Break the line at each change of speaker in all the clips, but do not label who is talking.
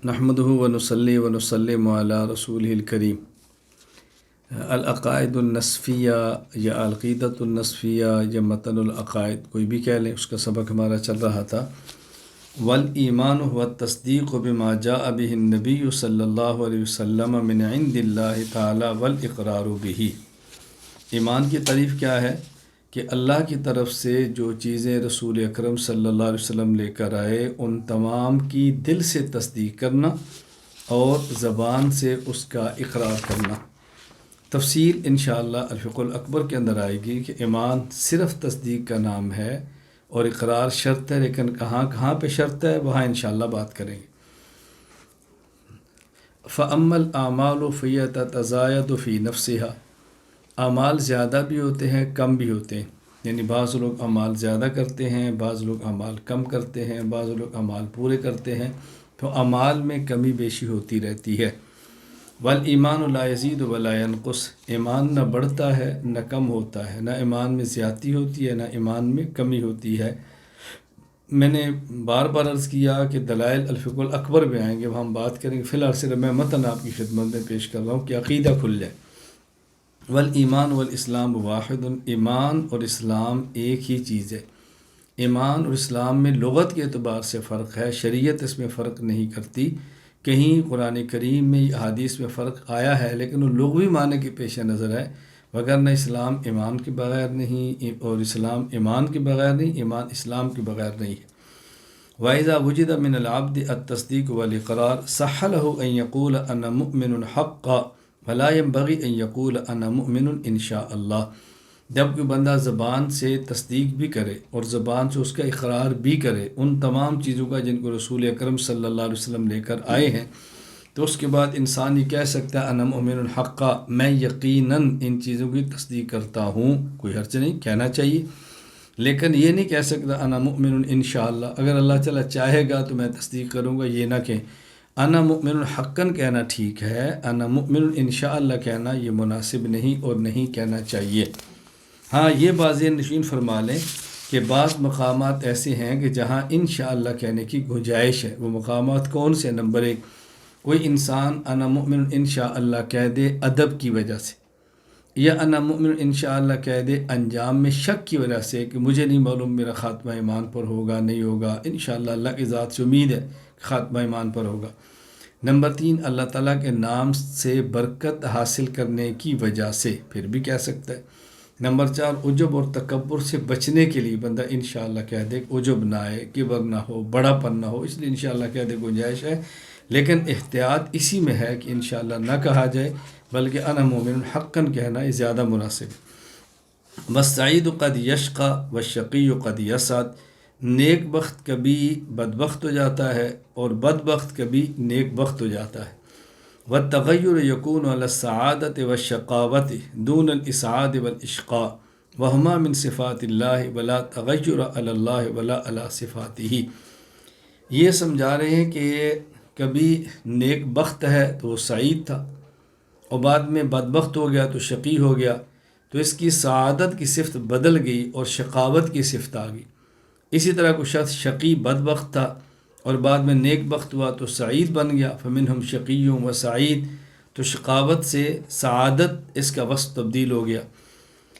نحمدہ ونصلی ونسلم علی رسولہ الکریم۔ العقائد النصفیہ یا العقیدۃ النصفیہ یا متن العقائد، کوئی بھی کہہ لیں، اس کا سبق ہمارا چل رہا تھا۔ والایمان هو التصدیق بما جاء به النبی صلی اللہ علیہ وسلم من عند اللہ تعالی والاقرار به۔ ایمان کی تعریف کیا ہے؟ کہ اللہ کی طرف سے جو چیزیں رسول اکرم صلی اللہ علیہ وسلم لے کر آئے ان تمام کی دل سے تصدیق کرنا اور زبان سے اس کا اقرار کرنا۔ تفصیل انشاءاللہ الفقہ الاکبر کے اندر آئے گی کہ ایمان صرف تصدیق کا نام ہے اور اقرار شرط ہے، لیکن کہاں پہ شرط ہے وہاں انشاءاللہ بات کریں گے۔ فَأَمَّا الْأَعْمَالُ فَيَتَتَزَايَدُ فِي نَفْسِهَا، اعمال زیادہ بھی ہوتے ہیں کم بھی ہوتے ہیں، یعنی بعض لوگ اعمال زیادہ کرتے ہیں، بعض لوگ اعمال کم کرتے ہیں، بعض لوگ اعمال پورے کرتے ہیں، تو اعمال میں کمی بیشی ہوتی رہتی ہے۔ والایمان لا یزید ولا ینقص، ایمان نہ بڑھتا ہے نہ کم ہوتا ہے، نہ ایمان میں زیادتی ہوتی ہے نہ ایمان میں کمی ہوتی ہے۔ میں نے بار بار عرض کیا کہ دلائل الفقہ الاکبر میں آئیں گے، وہاں ہم بات کریں گے، فی الحال صرف میں متن آپ کی خدمت میں پیش کر رہا ہوں کہ عقیدہ کھل جائے۔ والایمان والاسلام واحد، ایمان اور اسلام ایک ہی چیز ہے۔ ایمان اور اسلام میں لغت کے اعتبار سے فرق ہے، شریعت اس میں فرق نہیں کرتی۔ کہیں قرآن کریم میں احادیث میں فرق آیا ہے لیکن وہ لغوی معنی کے پیش نظر ہے، وگرنہ اسلام ایمان کے بغیر نہیں اور اسلام ایمان کے بغیر نہیں، ایمان اسلام کے بغیر نہیں ہے۔ وَإِذَا وُجِدَ مِنَ الْعَبْدِ التَّصْدِيقُ وَالْإِقْرَارُ سَهَّ لَهُ أَن يَقُولَ أَنَا مُؤْمِنٌ حَقًّا وَلَا يَنبَغِي أَن يَقُولَ أَنَا مُؤْمِنٌ إِن شاء اللَّهُ۔ جب کوئی بندہ زبان سے تصدیق بھی کرے اور زبان سے اس کا اقرار بھی کرے ان تمام چیزوں کا جن کو رسول اکرم صلی اللہ علیہ وسلم لے کر آئے ہیں، تو اس کے بعد انسان یہ کہہ سکتا ہے انا مؤمن حقا، میں یقیناً ان چیزوں کی تصدیق کرتا ہوں، کوئی حرج نہیں، کہنا چاہیے، لیکن یہ نہیں کہہ سکتا انا مؤمن انشاءاللہ، اگر اللہ تعالیٰ چاہے گا تو میں تصدیق کروں گا، یہ نہ کہیں۔ انا مؤمن حقاً کہنا ٹھیک ہے، انا مؤمن انشاءاللہ کہنا یہ مناسب نہیں اور نہیں کہنا چاہیے۔ ہاں یہ واضح نشین فرما لیں کہ بعض مقامات ایسے ہیں کہ جہاں انشاءاللہ کہنے کی گنجائش ہے۔ وہ مقامات کون سے؟ نمبر ایک، کوئی انسان انا مؤمن انشاءاللہ کہہ دے ادب کی وجہ سے، یا انا مؤمن انشاءاللہ کہہ دے انجام میں شک کی وجہ سے کہ مجھے نہیں معلوم میرا خاتمہ ایمان پر ہوگا نہیں ہوگا، انشاءاللہ اللہ کی ذات سے امید ہے کہ خاتمہ ایمان پر ہوگا۔ نمبر تین، اللہ تعالیٰ کے نام سے برکت حاصل کرنے کی وجہ سے پھر بھی کہہ سکتا ہے۔ نمبر چار، عجب اور تکبر سے بچنے کے لیے بندہ انشاءاللہ کہہ دے، عجب نہ آئے، کبر نہ ہو، بڑا پن نہ ہو، اس لیے انشاءاللہ کہہ دے، گنجائش ہے، لیکن احتیاط اسی میں ہے کہ انشاءاللہ نہ کہا جائے بلکہ انا مومن حقاً کہنا یہ زیادہ مناسب ہے۔ والسعید قد یشقی والشقی قد یسعد، نیک بخت کبھی بدبخت ہو جاتا ہے اور بدبخت کبھی نیک بخت ہو جاتا ہے۔ والتغیر یکون علی السعادۃ والشقاوۃ دون الاسعاد والاشقاء وہما من صفات اللہ ولا تغیر علی اللہ ولا علی صفاتہ۔ یہ سمجھا رہے ہیں کہ کبھی نیک بخت ہے تو وہ سعید تھا اور بعد میں بدبخت ہو گیا تو شقی ہو گیا، تو اس کی سعادت کی صفت بدل گئی اور شقاوت کی صفت آ گئی۔ اسی طرح کوئی شخص شقی بدبخت تھا اور بعد میں نیک بخت ہوا تو سعید بن گیا، فمنہم شقی و سعید، تو شقاوت سے سعادت اس کا وصف تبدیل ہو گیا۔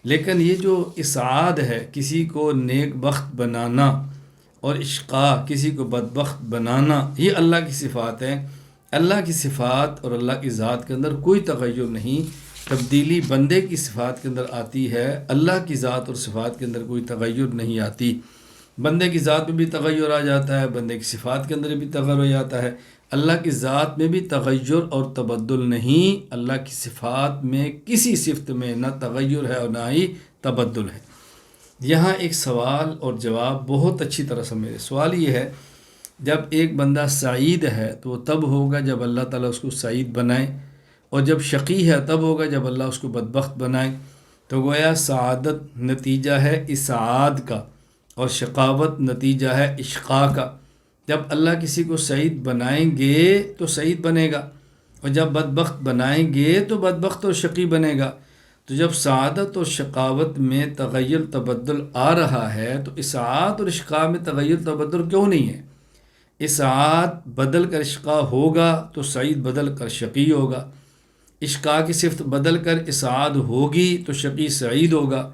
لیکن یہ جو اسعاد ہے کسی کو نیک بخت بنانا اور اشقاء کسی کو بدبخت بنانا، یہ اللہ کی صفات ہیں۔ اللہ کی صفات اور اللہ کی ذات کے اندر کوئی تغیر نہیں، تبدیلی بندے کی صفات کے اندر آتی ہے، اللہ کی ذات اور صفات کے اندر کوئی تغیر نہیں آتی۔ بندے کی ذات میں بھی تغیر آ جاتا ہے، بندے کی صفات کے اندر بھی تغیر ہو جاتا ہے، اللہ کی ذات میں بھی تغیر اور تبدل نہیں، اللہ کی صفات میں کسی صفت میں نہ تغیر ہے اور نہ ہی تبدل ہے۔ یہاں ایک سوال اور جواب بہت اچھی طرح سمجھے۔ سوال یہ ہے، جب ایک بندہ سعید ہے تو وہ تب ہوگا جب اللہ تعالیٰ اس کو سعید بنائے، اور جب شقی ہے تب ہوگا جب اللہ اس کو بدبخت بنائے، تو گویا سعادت نتیجہ ہے اسعاد کا اور شقاوت نتیجہ ہے اشقاء کا۔ جب اللہ کسی کو سعید بنائیں گے تو سعید بنے گا، اور جب بدبخت بنائیں گے تو بدبخت اور شقی بنے گا۔ تو جب سعادت اور شقاوت میں تغیر تبدل آ رہا ہے تو اسعاد اور اشقاء میں تغیر تبدل کیوں نہیں ہے؟ اسعاد بدل کر اشقا ہوگا تو سعید بدل کر شقی ہوگا، اشقا کی صفت بدل کر اسعاد ہوگی تو شقی سعید ہوگا۔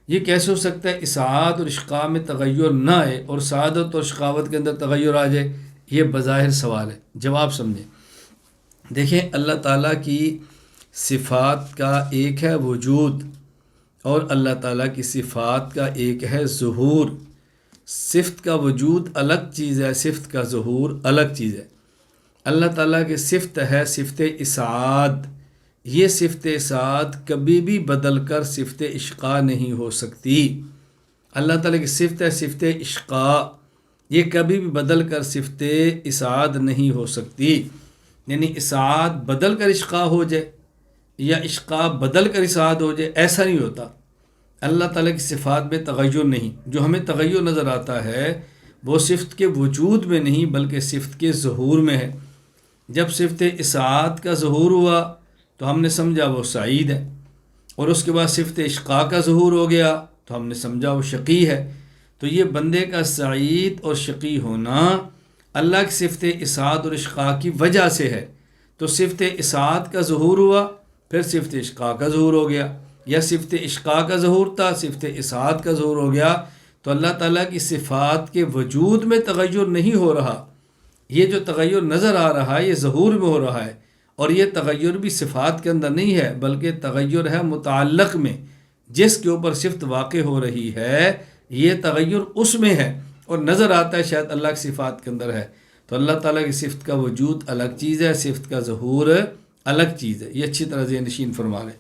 یہ کیسے ہو سکتا ہے اسعاد اور اشقا میں تغیر نہ آئے اور سعادت اور شقاوت کے اندر تغیر آ جائے؟ یہ بظاہر سوال ہے، جواب سمجھیں۔ دیکھیں اللہ تعالیٰ کی صفات کا ایک ہے وجود اور اللہ تعالیٰ کی صفات کا ایک ہے ظہور۔ صفت کا وجود الگ چیز ہے، صفت کا ظہور الگ چیز ہے۔ اللہ تعالیٰ کی صفت ہے صفت اسعاد، یہ صفت اسعاد کبھی بھی بدل کر صفت اشقا نہیں ہو سکتی۔ اللہ تعالیٰ کی صفت ہے صفت اشقا، یہ کبھی بھی بدل کر صفت اسعاد نہیں ہو سکتی۔ یعنی اسعاد بدل کر اشقا ہو جائے یا اشقا بدل کر اسعاد ہو جائے، ایسا نہیں ہوتا۔ اللہ تعالیٰ کی صفات میں تغیر نہیں، جو ہمیں تغیر نظر آتا ہے وہ صفت کے وجود میں نہیں بلکہ صفت کے ظہور میں ہے۔ جب صفت اسعاد کا ظہور ہوا تو ہم نے سمجھا وہ سعید ہے، اور اس کے بعد صفت اشقا کا ظہور ہو گیا تو ہم نے سمجھا وہ شقی ہے۔ تو یہ بندے کا سعید اور شقی ہونا اللہ کی صفت اسعاد اور اشقا کی وجہ سے ہے۔ تو صفت اسعاد کا ظہور ہوا پھر صفت اشقا کا ظہور ہو گیا، یا صفت اشقا کا ظہور تھا صفت اسعاد کا ظہور ہو گیا۔ تو اللہ تعالیٰ کی صفات کے وجود میں تغیر نہیں ہو رہا، یہ جو تغیر نظر آ رہا ہے یہ ظہور میں ہو رہا ہے، اور یہ تغیر بھی صفات کے اندر نہیں ہے بلکہ تغیر ہے متعلق میں، جس کے اوپر صفت واقع ہو رہی ہے یہ تغیر اس میں ہے، اور نظر آتا ہے شاید اللہ کی صفات کے اندر ہے۔ تو اللہ تعالیٰ کی صفت کا وجود الگ چیز ہے، صفت کا ظہور الگ چیز ہے، یہ اچھی طرح ذہن نشین فرما لیں۔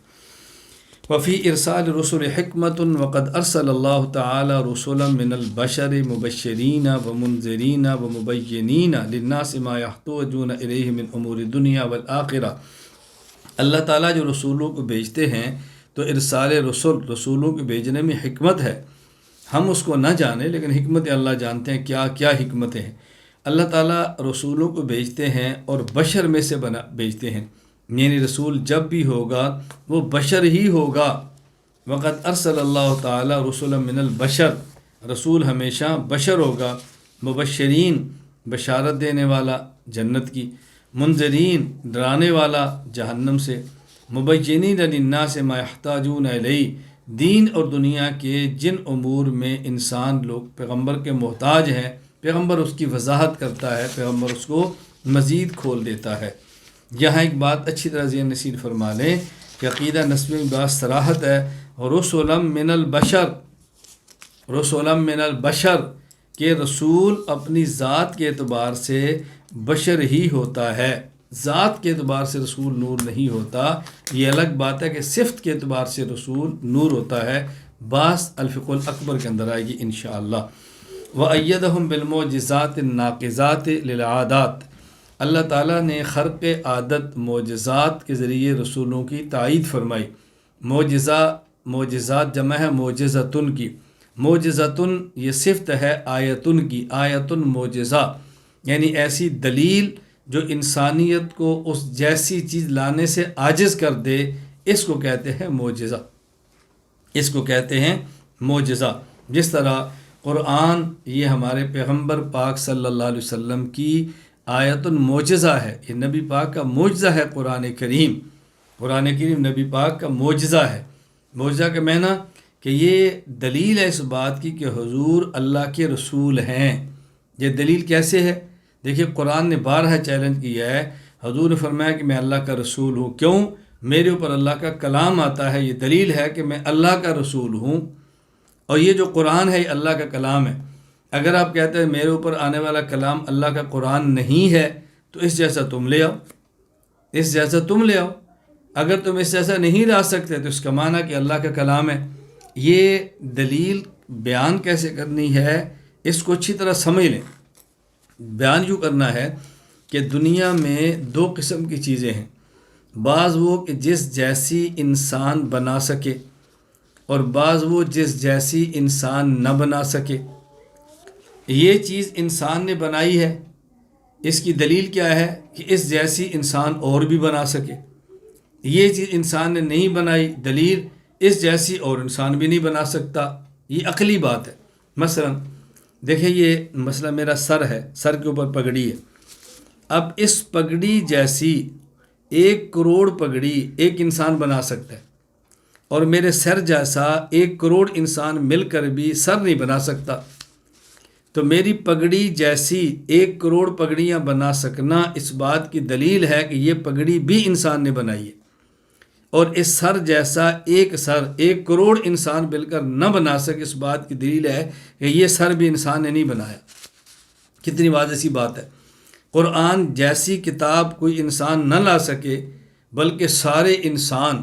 وفی ارسال رسول حکمت وقد ارسل اللہ تعالی رسولا من البشر مبشرین ومنذرین ومبینین للناس ما یحتاجون الیہ من امور الدنیا والآخرہ۔ اللہ تعالیٰ جو رسولوں کو بھیجتے ہیں تو ارسال رسولوں کے بھیجنے میں حکمت ہے، ہم اس کو نہ جانیں لیکن حکمت اللہ جانتے ہیں کیا کیا حکمتیں ہیں۔ اللہ تعالیٰ رسولوں کو بھیجتے ہیں اور بشر میں سے بھیجتے ہیں، یعنی رسول جب بھی ہوگا وہ بشر ہی ہوگا۔ وقد ارسل اللہ تعالی رسولا من البشر، رسول ہمیشہ بشر ہوگا، مبشرین بشارت دینے والا جنت کی، منذرین ڈرانے والا جہنم سے، مبینین للناس ما یحتاجون الیہ، دین اور دنیا کے جن امور میں انسان لوگ پیغمبر کے محتاج ہیں پیغمبر اس کی وضاحت کرتا ہے، پیغمبر اس کو مزید کھول دیتا ہے۔ یہاں ایک بات اچھی طرح ذہن نشین فرما لیں کہ عقیدہ نسب میں بات صراحت ہے، رسولا من البشر، رسولا من البشر کہ رسول اپنی ذات کے اعتبار سے بشر ہی ہوتا ہے، ذات کے اعتبار سے رسول نور نہیں ہوتا۔ یہ الگ بات ہے کہ صفت کے اعتبار سے رسول نور ہوتا ہے، باس الفقہ الاکبر کے اندر آئے گی انشاءاللہ۔ وَأَيَّدَهُمْ بِالْمُعْجِزَاتِ النَّاقِضَاتِ لِلْعَادَاتِ، اللہ تعالیٰ نے خرق عادت معجزات کے ذریعے رسولوں کی تائید فرمائی۔ معجزات جمع ہے معجزتن کی، معجزتن یہ صفت ہے آیتن کی، آیتن معجزہ یعنی ایسی دلیل جو انسانیت کو اس جیسی چیز لانے سے عاجز کر دے، اس کو کہتے ہیں معجزہ، اس کو کہتے ہیں معجزہ۔ جس طرح قرآن یہ ہمارے پیغمبر پاک صلی اللہ علیہ وسلم کی آیت المعجزہ ہے، یہ نبی پاک کا معجزہ ہے۔ قرآن کریم، قرآن کریم نبی پاک کا معجزہ ہے۔ معجزہ کا معنی کہ یہ دلیل ہے اس بات کی کہ حضور اللہ کے رسول ہیں۔ یہ دلیل کیسے ہے؟ دیکھیے قرآن نے بارہا چیلنج کیا ہے، حضور نے فرمایا کہ میں اللہ کا رسول ہوں، کیوں؟ میرے اوپر اللہ کا کلام آتا ہے، یہ دلیل ہے کہ میں اللہ کا رسول ہوں، اور یہ جو قرآن ہے یہ اللہ کا کلام ہے۔ اگر آپ کہتے ہیں میرے اوپر آنے والا کلام اللہ کا قرآن نہیں ہے تو اس جیسا تم لے آؤ، اس جیسا تم لے آؤ۔ اگر تم اس جیسا نہیں لا سکتے تو اس کا معنی کہ اللہ کا کلام ہے۔ یہ دلیل بیان کیسے کرنی ہے اس کو اچھی طرح سمجھ لیں۔ بیان یوں کرنا ہے کہ دنیا میں دو قسم کی چیزیں ہیں، بعض وہ کہ جس جیسی انسان بنا سکے اور بعض وہ جس جیسی انسان نہ بنا سکے۔ یہ چیز انسان نے بنائی ہے، اس کی دلیل کیا ہے کہ اس جیسی انسان اور بھی بنا سکے۔ یہ چیز انسان نے نہیں بنائی، دلیل اس جیسی اور انسان بھی نہیں بنا سکتا۔ یہ عقلی بات ہے۔ مثلا دیکھیں یہ مسئلہ میرا سر ہے، سر کے اوپر پگڑی ہے، اب اس پگڑی جیسی 1 کروڑ پگڑی ایک انسان بنا سکتا ہے، اور میرے سر جیسا 1 کروڑ انسان مل کر بھی سر نہیں بنا سکتا۔ تو میری پگڑی جیسی 1 کروڑ پگڑیاں بنا سکنا اس بات کی دلیل ہے کہ یہ پگڑی بھی انسان نے بنائی ہے، اور اس سر جیسا ایک سر 1 کروڑ انسان مل کر نہ بنا سکے اس بات کی دلیل ہے کہ یہ سر بھی انسان نے نہیں بنایا۔ کتنی واضح سی بات ہے۔ قرآن جیسی کتاب کوئی انسان نہ لا سکے، بلکہ سارے انسان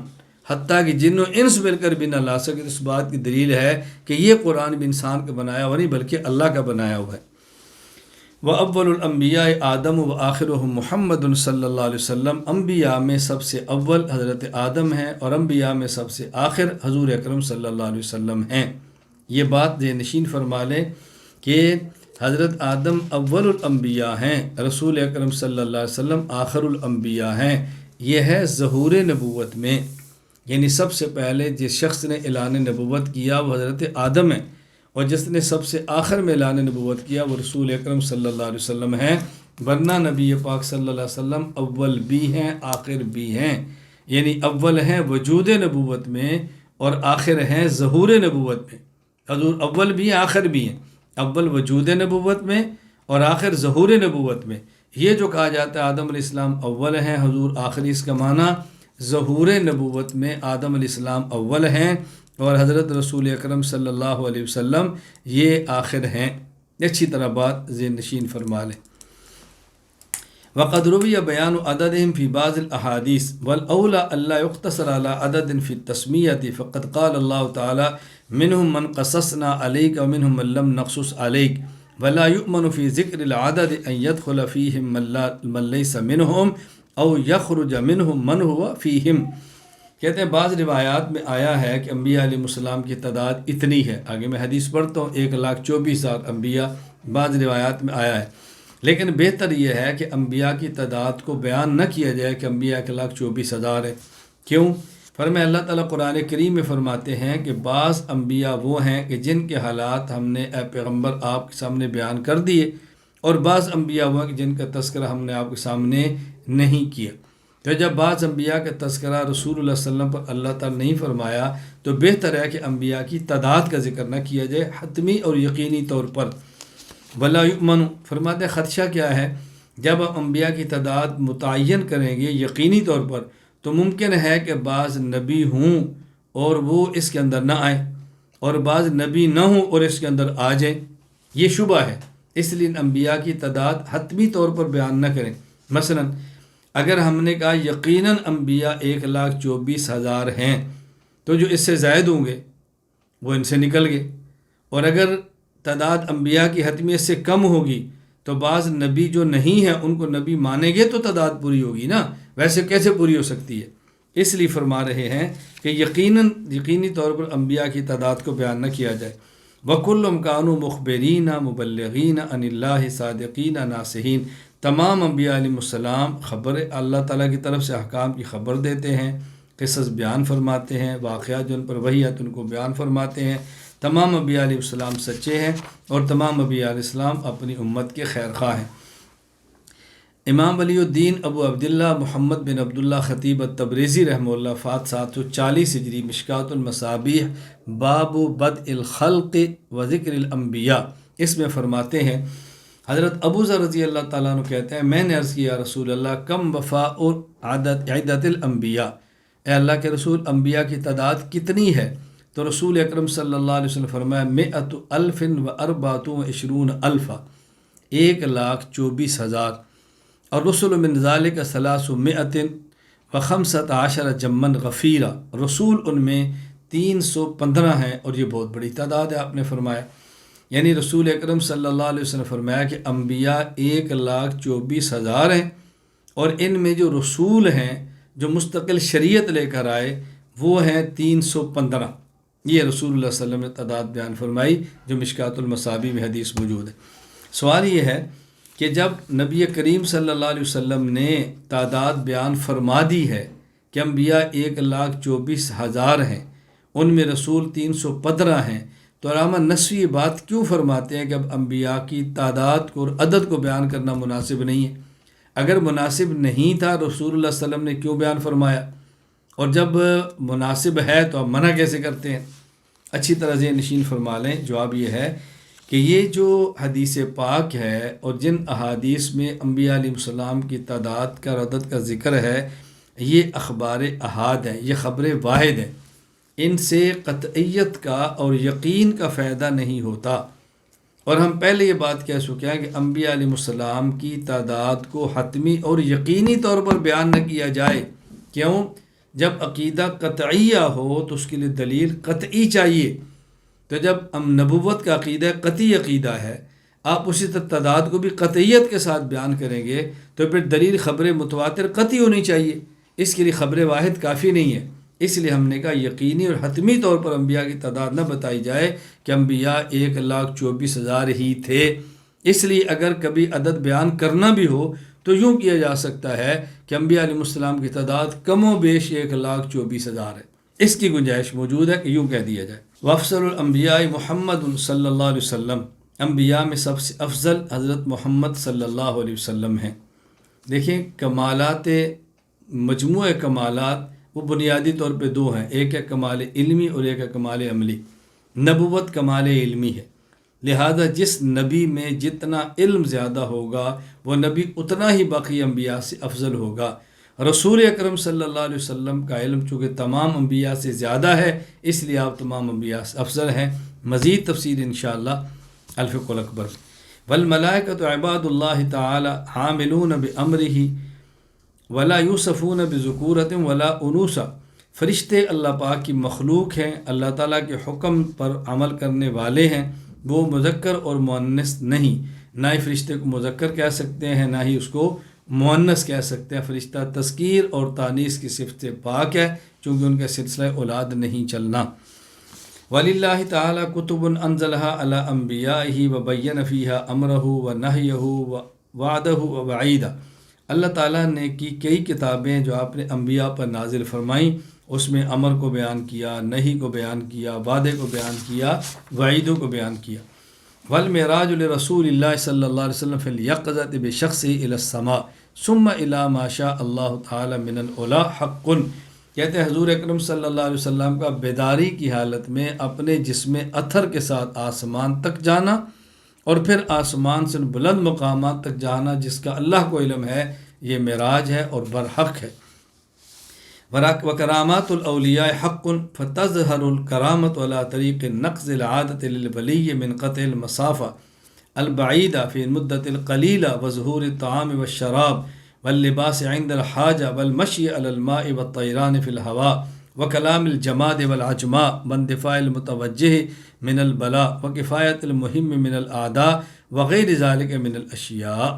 حتیٰ کہ جن و انس مل کر بھی نہ لا سکے، تو اس بات کی دلیل ہے کہ یہ قرآن بھی انسان کا بنایا ہوا نہیں بلکہ اللہ کا بنایا ہوا ہے۔ وَأَوَّلُ الْأَنْبِيَاءِ آدَمُ وَآخِرُهُمْ محمد صلی اللہ علیہ وسلم، انبیاء میں سب سے اول حضرت آدم ہیں، اور انبیاء میں سب سے آخر حضور اکرم صلی اللہ علیہ وسلم ہیں۔ یہ بات ذہن نشین فرما لیں کہ حضرت آدم اول الانبیاء ہیں، رسول اکرم صلی اللہ علیہ وسلم آخر الانبیاء ہیں۔ یہ ہے ظہور نبوت میں، یعنی سب سے پہلے جس شخص نے اعلان نبوت کیا وہ حضرت آدم ہے، اور جس نے سب سے آخر میں اعلان نبوت کیا وہ رسول اکرم صلی اللہ علیہ وسلم ہیں۔ ورنہ نبی پاک صلی اللہ علیہ وسلم اول بھی ہیں آخر بھی ہیں، یعنی اول ہیں وجود نبوت میں اور آخر ہیں ظہور نبوت میں۔ حضور اول بھی ہیں آخر بھی ہیں، اول وجود نبوت میں اور آخر ظہور نبوت میں۔ یہ جو کہا جاتا ہے آدم علیہ السلام اول ہیں حضور آخری، اس کا معنی ظہور نبوت میں آدم علیہ السلام اول ہیں اور حضرت رسول اکرم صلی اللہ علیہ وسلم یہ آخر ہیں۔ اچھی طرح بات ذہن نشین فرما لیں۔ وقد روی بیان عددهم فی بعض الاحادیث والاولی الا یقتصر علی عدد فی التسمیۃ، فقد قال اللہ تعالی منهم من قصصنا علیک ومنهم من لم نقصص علیک ولا یؤمن فی ذکر العدد ان يدخل فیہم من لیس منهم او یخرج منهم من هو فیہم۔ کہتے ہیں بعض روایات میں آیا ہے کہ انبیاء علیہ السلام کی تعداد اتنی ہے، آگے میں حدیث پڑھتا ہوں 1,24,000 انبیاء بعض روایات میں آیا ہے، لیکن بہتر یہ ہے کہ انبیاء کی تعداد کو بیان نہ کیا جائے کہ انبیاء 1,24,000 ہے۔ کیوں؟ فرمایا اللہ تعالیٰ قرآن کریم میں فرماتے ہیں کہ بعض انبیاء وہ ہیں کہ جن کے حالات ہم نے اے پیغمبر آپ کے سامنے بیان کر دیے، اور بعض انبیاء وہ ہیں کہ جن کا تذکرہ ہم نے آپ کے سامنے نہیں کیا۔ تو جب بعض انبیاء کا تذکرہ رسول اللہ صلی اللہ علیہ وسلم پر اللہ تعالیٰ نے نہیں فرمایا تو بہتر ہے کہ انبیاء کی تعداد کا ذکر نہ کیا جائے حتمی اور یقینی طور پر۔ ولا یؤمن، فرماتے ہیں خدشہ کیا ہے، جب ہم انبیاء کی تعداد متعین کریں گے یقینی طور پر تو ممکن ہے کہ بعض نبی ہوں اور وہ اس کے اندر نہ آئیں، اور بعض نبی نہ ہوں اور اس کے اندر آ جائیں، یہ شبہ ہے۔ اس لیے انبیاء کی تعداد حتمی طور پر بیان نہ کریں۔ مثلا اگر ہم نے کہا یقیناً انبیاء 1,24,000 ہیں تو جو اس سے زائد ہوں گے وہ ان سے نکل گئے، اور اگر تعداد انبیاء کی حتمیت سے کم ہوگی تو بعض نبی جو نہیں ہیں ان کو نبی مانیں گے تو تعداد پوری ہوگی نا، ویسے کیسے پوری ہو سکتی ہے؟ اس لیے فرما رہے ہیں کہ یقینی طور پر انبیاء کی تعداد کو بیان نہ کیا جائے۔ وَكُلُّمْ كَانُوا مُخْبِرِينَ مُبَلِّغِينَ عَنِ اللَّهِ صَادِقِينَ نَاصِحِينَ، تمام انبیاء علیہ السلام خبر اللہ تعالیٰ کی طرف سے احکام کی خبر دیتے ہیں، قصص بیان فرماتے ہیں، واقعات جو ان پر وحی آتے ان کو بیان فرماتے ہیں۔ تمام انبیاء علیہ السلام سچے ہیں اور تمام انبیاء علیہ السلام اپنی امت کے خیر خواہ ہیں۔ امام ولی الدین ابو عبداللہ محمد بن عبداللہ خطیب التبریزی رحمہ اللہ فات 740 ہجری، مشکات المصابیح، باب بدء الخلق و ذکر الانبیاء، اس میں فرماتے ہیں حضرت ابو ذر رضی اللہ تعالیٰ عنہ کہتے ہیں میں نے عرض کیا رسول اللہ کم وفاء عدد الانبیاء، اے اللہ کے رسول انبیاء کی تعداد کتنی ہے؟ تو رسول اکرم صلی اللہ علیہ وسلم فرمایا 100,024,000، 1,24,000، اور رسول من ذالک 300 و15 جمن غفیرہ، رسول ان میں 315 ہیں اور یہ بہت بڑی تعداد ہے آپ نے فرمایا۔ یعنی رسول اکرم صلی اللہ علیہ وسلم فرمایا کہ انبیاء 1,24,000 ہیں، اور ان میں جو رسول ہیں جو مستقل شریعت لے کر آئے وہ ہیں 315۔ یہ رسول اللہ صلی اللہ علیہ وسلم نے تعداد بیان فرمائی جو مشکات المصابیح میں حدیث موجود ہے۔ سوال یہ ہے کہ جب نبی کریم صلی اللہ علیہ وسلم نے تعداد بیان فرما دی ہے کہ انبیاء 1,24,000 ہیں، ان میں رسول 315 ہیں، تو علامہ نسوی یہ بات کیوں فرماتے ہیں کہ اب انبیاء کی تعداد کو اور عدد کو بیان کرنا مناسب نہیں ہے؟ اگر مناسب نہیں تھا رسول اللہ صلی اللہ علیہ وسلم نے کیوں بیان فرمایا، اور جب مناسب ہے تو اب منع کیسے کرتے ہیں؟ اچھی طرح ذہن نشین فرما لیں، جواب یہ ہے کہ یہ جو حدیث پاک ہے اور جن احادیث میں انبیاء علیہ السلام کی تعداد کا اور عدد کا ذکر ہے، یہ اخبار احاد ہیں، یہ خبر واحد ہیں، ان سے قطعیت کا اور یقین کا فائدہ نہیں ہوتا۔ اور ہم پہلے یہ بات کہہ چکے ہیں کہ انبیاء علیہ السلام کی تعداد کو حتمی اور یقینی طور پر بیان نہ کیا جائے۔ کیوں؟ جب عقیدہ قطعیہ ہو تو اس کے لیے دلیل قطعی چاہیے۔ تو جب نبوت کا عقیدہ قطعی عقیدہ ہے، آپ اسی تعداد کو بھی قطعیت کے ساتھ بیان کریں گے تو پھر دلیل خبر متواتر قطعی ہونی چاہیے، اس کے لیے خبر واحد کافی نہیں ہے۔ اس لیے ہم نے کہا یقینی اور حتمی طور پر انبیاء کی تعداد نہ بتائی جائے کہ انبیاء 1,24,000 ہی تھے۔ اس لیے اگر کبھی عدد بیان کرنا بھی ہو تو یوں کیا جا سکتا ہے کہ انبیاء علیہ السلام کی تعداد کم و بیش 1,24,000 ہے، اس کی گنجائش موجود ہے کہ یوں کہہ دیا جائے۔ وافضل الانبیاء محمد صلی اللہ علیہ وسلم، انبیاء میں سب سے افضل حضرت محمد صلی اللہ علیہ وسلم ہیں۔ دیکھیں کمالات، مجموعہ کمالات وہ بنیادی طور پہ دو ہیں، ایک ہے کمال علمی اور ایک ہے کمال عملی۔ نبوت کمال علمی ہے، لہذا جس نبی میں جتنا علم زیادہ ہوگا وہ نبی اتنا ہی باقی انبیاء سے افضل ہوگا۔ رسول اکرم صلی اللہ علیہ وسلم کا علم چونکہ تمام انبیاء سے زیادہ ہے، اس لیے آپ تمام انبیاء سے افضل ہیں۔ مزید تفصیل انشاءاللہ الفقہ الاکبر۔ والملائکۃ عباد اللہ تعالی حاملون بامرہ ولا یوصفون بذکورۃ ولا انوثہ، فرشتے اللہ پاک کی مخلوق ہیں، اللہ تعالیٰ کے حکم پر عمل کرنے والے ہیں، وہ مذکر اور مؤنث نہیں، نہ ہی فرشتے کو مذکر کہہ سکتے ہیں نہ ہی اس کو مؤنث کہہ سکتے ہیں۔ فرشتہ تذکیر اور تانیث کی صفت سے پاک ہے چونکہ ان کا سلسلہ اولاد نہیں چلنا۔ وَلِلَّهِ تَعَالَى كُتُبٌ أَنزَلَهَا عَلَىٰ أَنبِيَائِهِ وَبَيَّنَ فِيهَا أَمْرَهُ وَنَهْيَهُ وَوَعْدَهُ وَوَعِيدَهُ، اللہ تعالیٰ نے کئی کتابیں جو آپ نے انبیاء پر نازل فرمائیں، اس میں امر کو بیان کیا، نہی کو بیان کیا، وعدے کو بیان کیا، وعیدوں کو بیان کیا۔ والمعراج لرسول اللہ صلی اللہ علیہ وسلم فی الیقظۃ بشخصہ الی السماء ثم الی ما شاء اللہ تعالی من العلا حق، کہتے ہیں حضور اکرم صلی اللہ علیہ وسلم کا بیداری کی حالت میں اپنے جسم اطہر کے ساتھ آسمان تک جانا اور پھر آسمان سے بلند مقامات تک جانا جس کا اللہ کو علم ہے، یہ معراج ہے اور برحق ہے۔ وکرامات الاولیاء حق فتظہر الکرامت علی طریق نقض العادت للولی من قطع المسافہ البعیدہ فی المدت القلیلہ وظہور الطعام والشراب واللباس عند الحاجہ والمشی علی الماء والطیران فی الہواء وکلام الجماد والعجماء واندفاع المتوجہ من البلاء وکفایت المہم من الاعداء وغیر ذالک من الاشیاء۔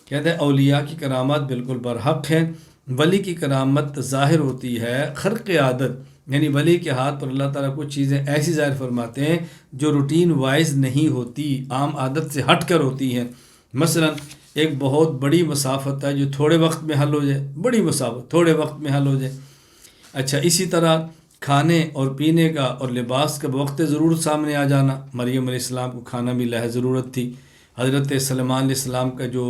کہتے ہیں اولیاء کی کرامات بالکل برحق ہیں۔ ولی کی کرامت ظاہر ہوتی ہے خرق عادت، یعنی ولی کے ہاتھ پر اللہ تعالیٰ کچھ چیزیں ایسی ظاہر فرماتے ہیں جو روٹین وائز نہیں ہوتی، عام عادت سے ہٹ کر ہوتی ہیں۔ مثلا ایک بہت بڑی مسافت ہے جو تھوڑے وقت میں حل ہو جائے، بڑی مسافت تھوڑے وقت میں حل ہو جائے۔ اچھا، اسی طرح کھانے اور پینے کا اور لباس کا بوقت ضرورت سامنے آ جانا۔ مریم علیہ السلام کو کھانا بھی لحاظ ضرورت تھی۔ حضرت سلیمان علیہ السلام کا جو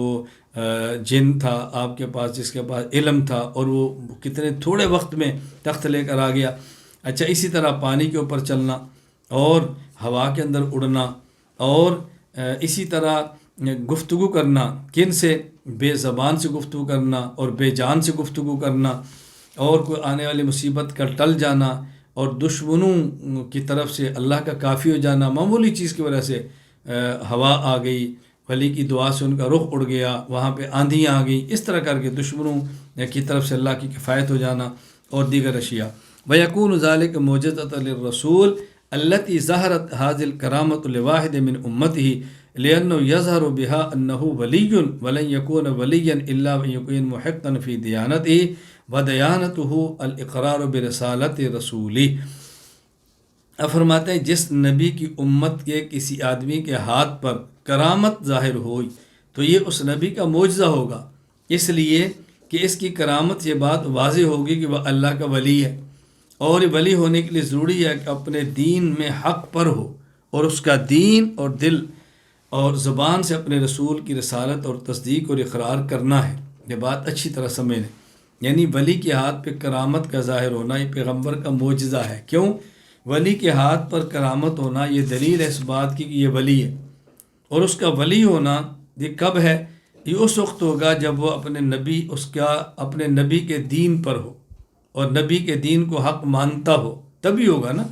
جن تھا آپ کے پاس، جس کے پاس علم تھا، اور وہ کتنے تھوڑے وقت میں تخت لے کر آ گیا۔ اچھا، اسی طرح پانی کے اوپر چلنا اور ہوا کے اندر اڑنا، اور اسی طرح گفتگو کرنا، کن سے؟ بے زبان سے گفتگو کرنا اور بے جان سے گفتگو کرنا، اور کوئی آنے والی مصیبت کا ٹل جانا، اور دشمنوں کی طرف سے اللہ کا کافی ہو جانا، معمولی چیز کی وجہ سے ہوا آ گئی، ولی کی دعا سے ان کا رخ اڑ گیا، وہاں پہ آندھیاں آ گئیں، اس طرح کر کے دشمنوں کی طرف سے اللہ کی کفایت ہو جانا اور دیگر اشیاء۔ وَيَكُونُ ذَلِكَ مُعْجِزَةً لِلرَّسُولِ الَّتِي ظَهَرَتْ هَذِهِ الْكَرَامَةُ لِوَاحِدٍ مِّنْ أُمَّتِهِ لِأَنَّهُ يَظْهَرُ بِهَا أَنَّهُ وَلِيٌّ وَلَنْ يَكُونَ وَلِيًّا إِلَّا وَإِنْ يَكُونَ مُحِقًّا فِي دِيَانَتِهِ وَدِيَانَتُهُ الْإِقْرَارُ بِرِسَالَةِ رَسُولِهِ۔ اب فرماتے ہیں جس نبی کی امت کے کسی آدمی کے ہاتھ پر کرامت ظاہر ہوئی تو یہ اس نبی کا معجزہ ہوگا، اس لیے کہ اس کی کرامت یہ بات واضح ہوگی کہ وہ اللہ کا ولی ہے، اور ولی ہونے کے لیے ضروری ہے کہ اپنے دین میں حق پر ہو اور اس کا دین اور دل اور زبان سے اپنے رسول کی رسالت اور تصدیق اور اقرار کرنا ہے۔ یہ بات اچھی طرح سمجھ لیں، یعنی ولی کے ہاتھ پہ کرامت کا ظاہر ہونا یہ پیغمبر کا معجزہ ہے۔ کیوں؟ ولی کے ہاتھ پر کرامت ہونا یہ دلیل ہے اس بات کی کہ یہ ولی ہے، اور اس کا ولی ہونا یہ کب ہے؟ یہ اس وقت ہوگا جب وہ اپنے نبی کے دین پر ہو اور نبی کے دین کو حق مانتا ہو، تبھی ہوگا نا۔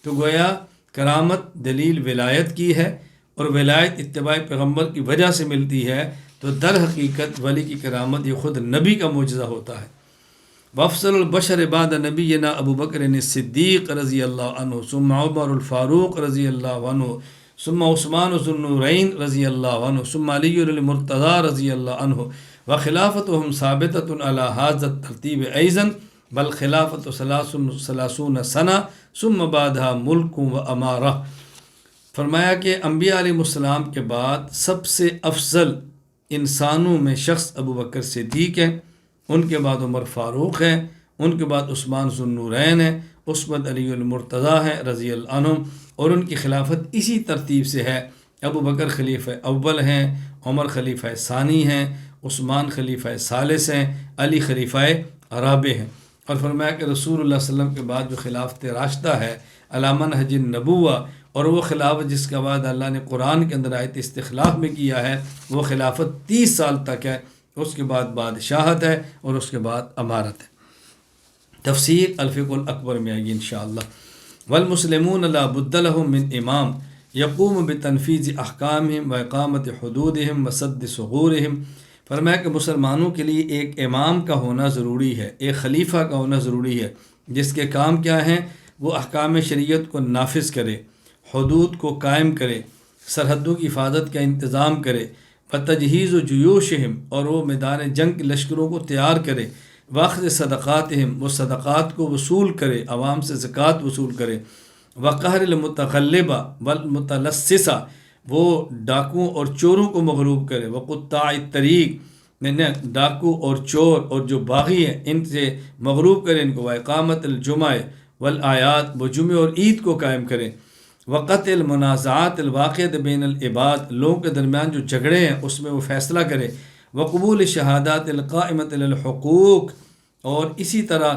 تو گویا کرامت دلیل ولایت کی ہے، اور ولایت اتباع پیغمبر کی وجہ سے ملتی ہے، تو در حقیقت ولی کی کرامت یہ خود نبی کا معجزہ ہوتا ہے۔ وافضل البشر بعد نبینا ابو بکر الصدیق رضی اللہ عنہ، ثم عمر الفاروق رضی اللہ عنہ، ثم عثمان ذو النورین رضی اللہ عنہ، ثم علی المرتضی رضی اللہ عنہ، وخلافتهم ثابتۃ علی ھذا الترتیب ایضا بل خلافت ثلاثون سنہ ثم بعدها ملک و امارہ۔ فرمایا کہ انبیاء علیہ السلام کے بعد سب سے افضل انسانوں میں شخص ابو بکر صدیق ہیں، ان کے بعد عمر فاروق ہیں، ان کے بعد عثمان ذو النورین ہیں، اس بعد علی المرتضی ہیں رضی اللہ عنہ، اور ان کی خلافت اسی ترتیب سے ہے۔ ابو بکر خلیفہ اول ہیں، عمر خلیفہ ثانی ہیں، عثمان خلیفہ ثالث ہیں، علی خلیفہ رابع ہیں۔ اور فرمایا کہ رسول اللہ صلی اللہ علیہ وسلم کے بعد جو خلافت راشدہ ہے علی منہج النبوہ، اور وہ خلافت جس کا وعدہ اللہ نے قرآن کے اندر آیت استخلاف میں کیا ہے، وہ خلافت 30 سال تک ہے، اس کے بعد بادشاہت ہے، اور اس کے بعد امارت ہے۔ تفسیر الفقہ الاکبر میں آئے گی انشاءاللہ۔ والمسلمون لا بد لهم من امام یقوم بتنفیذ احکامہم و اقامت حدودہم و سد ثغورہم۔ فرمایا کہ مسلمانوں کے لیے ایک امام کا ہونا ضروری ہے، ایک خلیفہ کا ہونا ضروری ہے، جس کے کام کیا ہیں؟ وہ احکام شریعت کو نافذ کرے، حدود کو قائم کرے، سرحدوں کی حفاظت کا انتظام کرے، بتجہیز و جیوشہم، اور وہ میدان جنگ کے لشکروں کو تیار کرے، واخذ صدقاتہم، وہ صدقات کو وصول کرے، عوام سے زکوٰۃ وصول کرے، وقہر المتغلبہ والمتلصصہ، وہ ڈاکوں اور چوروں کو مغلوب کرے، وقطاع الطریق، ڈاکو اور چور اور جو باغی ہیں ان سے مغلوب کرے ان کو، واقامت الجمعہ والاعیاد، وہ جمعے اور عید کو قائم کرے، وقت المنازعات الواقعۃ بین العباد، لوگوں کے درمیان جو جھگڑے ہیں اس میں وہ فیصلہ کرے، وقبول شہادات القائمۃ للحقوق، اور اسی طرح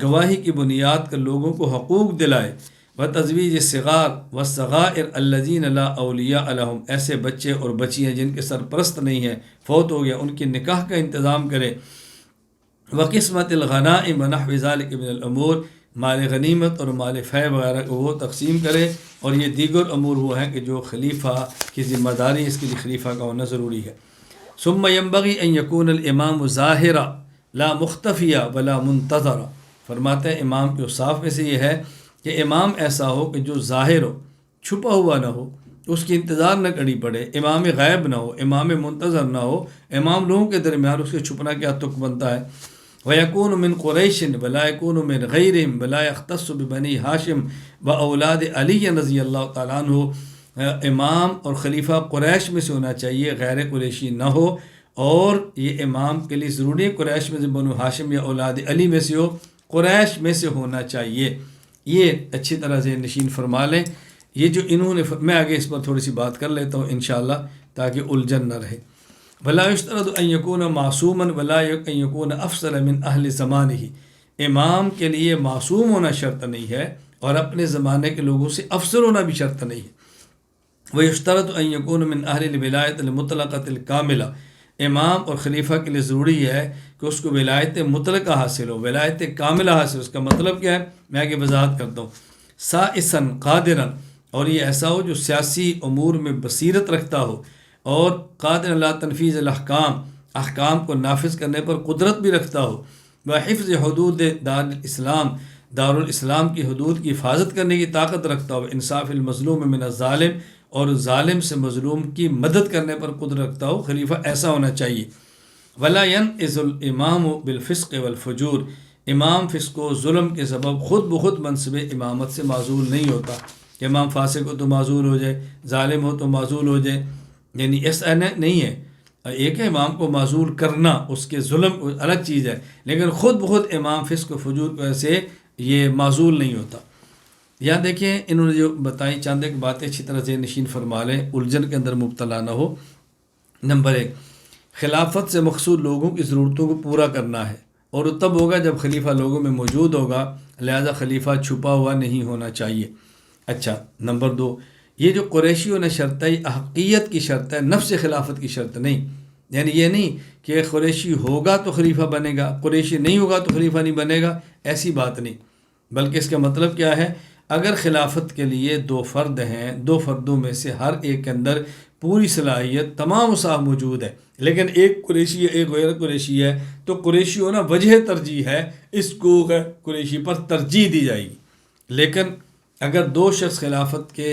گواہی کی بنیاد پر لوگوں کو حقوق دلائے، وتزویج الصغار والصغائر الذین لا اولیاء لهم، ایسے بچے اور بچیاں جن کے سرپرست نہیں ہیں، فوت ہو گیا، ان کے نکاح کا انتظام کرے، وقسمت الغنائم ونحو ذلک من الامور، مال غنیمت اور مال فیع وغیرہ کو وہ تقسیم کرے، اور یہ دیگر امور وہ ہیں کہ جو خلیفہ کی ذمہ داری، اس کے لیے خلیفہ کا ہونا ضروری ہے۔ ثم ينبغي ان يكون الامام ظاہرا لا مختفیا ولا منتظرا۔ فرماتے ہیں امام کے اوصاف میں سے یہ ہے کہ امام ایسا ہو کہ جو ظاہر ہو، چھپا ہوا نہ ہو، اس کی انتظار نہ کرنی پڑے، امام غیب نہ ہو، امام منتظر نہ ہو، امام لوگوں کے درمیان اس کے چھپنا کیا تک بنتا ہے۔ وَيَكُونُ مِن قُرَيْشٍ وَلَا يَكُونُ مِن غَيْرِهِمْ وَلَا يَخْتَصُّ بِبَنِي ہاشم وَأَوْلَادِ عَلِيٍّ رضی اللہ تعالیٰ عنہ۔ امام اور خلیفہ قریش میں سے ہونا چاہیے، غیر قریشی نہ ہو، اور یہ امام کے لیے ضروری ہے قریش میں سے بنو ہاشم یا اولاد علی میں سے ہو، قریش میں سے ہونا چاہیے۔ یہ اچھی طرح سے نشین فرما لیں۔ یہ جو انہوں نے میں آگے اس پر تھوڑی سی بات کر لیتا ہوں انشاءاللہ تاکہ الجھن نہ رہے۔ ولا یشترط ان یکون معصوما ولا ان یکون افضل من اہل زمانہ، امام کے لیے معصوم ہونا شرط نہیں ہے اور اپنے زمانے کے لوگوں سے افضل ہونا بھی شرط نہیں ہے۔ ویشترط ان یکون من اہل الولایت المطلقۃ الکاملہ، امام اور خلیفہ کے لیے ضروری ہے کہ اس کو ولایت مطلقہ حاصل ہو، ولایت کاملہ حاصل۔ اس کا مطلب کیا ہے؟ میں آگے وضاحت کرتا ہوں۔ سائسا قادرا، اور یہ ایسا ہو جو سیاسی امور میں بصیرت رکھتا ہو، اور قادر اللہ تنفیذ الاحکام، احکام کو نافذ کرنے پر قدرت بھی رکھتا ہو، وحفظ حدود دارالاسلام کی حدود کی حفاظت کرنے کی طاقت رکھتا ہو، انصاف المظلوم من الظالم، اور ظالم سے مظلوم کی مدد کرنے پر قدرت رکھتا ہو، خلیفہ ایسا ہونا چاہیے۔ ولا ينئز الامام بالفسق والفجور، امام فسق و ظلم کے سبب خود بخود منصب امامت سے معزول نہیں ہوتا کہ امام فاسق ہو تو معزول ہو جائے، ظالم ہو تو معزول ہو جائے، یعنی ایسا نہیں ہے۔ ایک ہے امام کو معزول کرنا، اس کے ظلم الگ چیز ہے، لیکن خود بخود امام فسق و فجور کی وجہ سے یہ معزول نہیں ہوتا۔ یہاں دیکھیں انہوں نے جو بتائیں چند ایک باتیں اچھی طرح ذہن نشین فرما لیں، الجھن کے اندر مبتلا نہ ہو۔ نمبر 1، خلافت سے مقصود لوگوں کی ضرورتوں کو پورا کرنا ہے، اور وہ تب ہوگا جب خلیفہ لوگوں میں موجود ہوگا، لہذا خلیفہ چھپا ہوا نہیں ہونا چاہیے۔ اچھا، نمبر 2، یہ جو قریشیوں نے شرط ہے، یہ احقیت کی شرط ہے، نفس خلافت کی شرط نہیں۔ یعنی یہ نہیں کہ قریشی ہوگا تو خلیفہ بنے گا، قریشی نہیں ہوگا تو خلیفہ نہیں بنے گا، ایسی بات نہیں، بلکہ اس کا مطلب کیا ہے، اگر خلافت کے لیے 2 فرد ہیں، 2 فردوں میں سے ہر ایک کے اندر پوری صلاحیت تمام صاحب موجود ہے، لیکن ایک قریشی ہے ایک غیر قریشی ہے، تو قریشی ہونا وجہ ترجیح ہے، اس کو غیر قریشی پر ترجیح دی جائے گی۔ لیکن اگر 2 شخص خلافت کے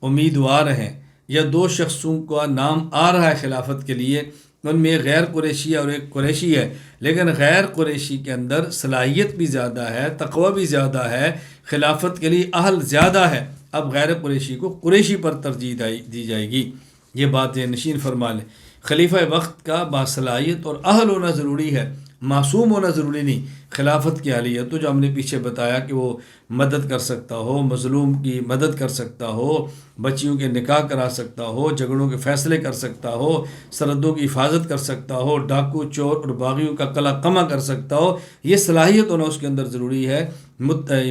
امیدوار ہیں، یا 2 شخصوں کا نام آ رہا ہے خلافت کے لیے، ان میں ایک غیر قریشی ہے اور ایک قریشی ہے، لیکن غیر قریشی کے اندر صلاحیت بھی زیادہ ہے، تقوی بھی زیادہ ہے، خلافت کے لیے اہل زیادہ ہے، اب غیر قریشی کو قریشی پر ترجیح دی جائے گی۔ یہ بات نشین فرما لیں۔ خلیفہ وقت کا باصلاحیت اور اہل ہونا ضروری ہے، معصوم ہونا ضروری نہیں۔ خلافت کی اہلیت تو جو ہم نے پیچھے بتایا کہ وہ مدد کر سکتا ہو، مظلوم کی مدد کر سکتا ہو، بچیوں کے نکاح کرا سکتا ہو، جھگڑوں کے فیصلے کر سکتا ہو، سرحدوں کی حفاظت کر سکتا ہو، ڈاکو چور اور باغیوں کا قلع قمع کر سکتا ہو، یہ صلاحیت ہونا اس کے اندر ضروری ہے۔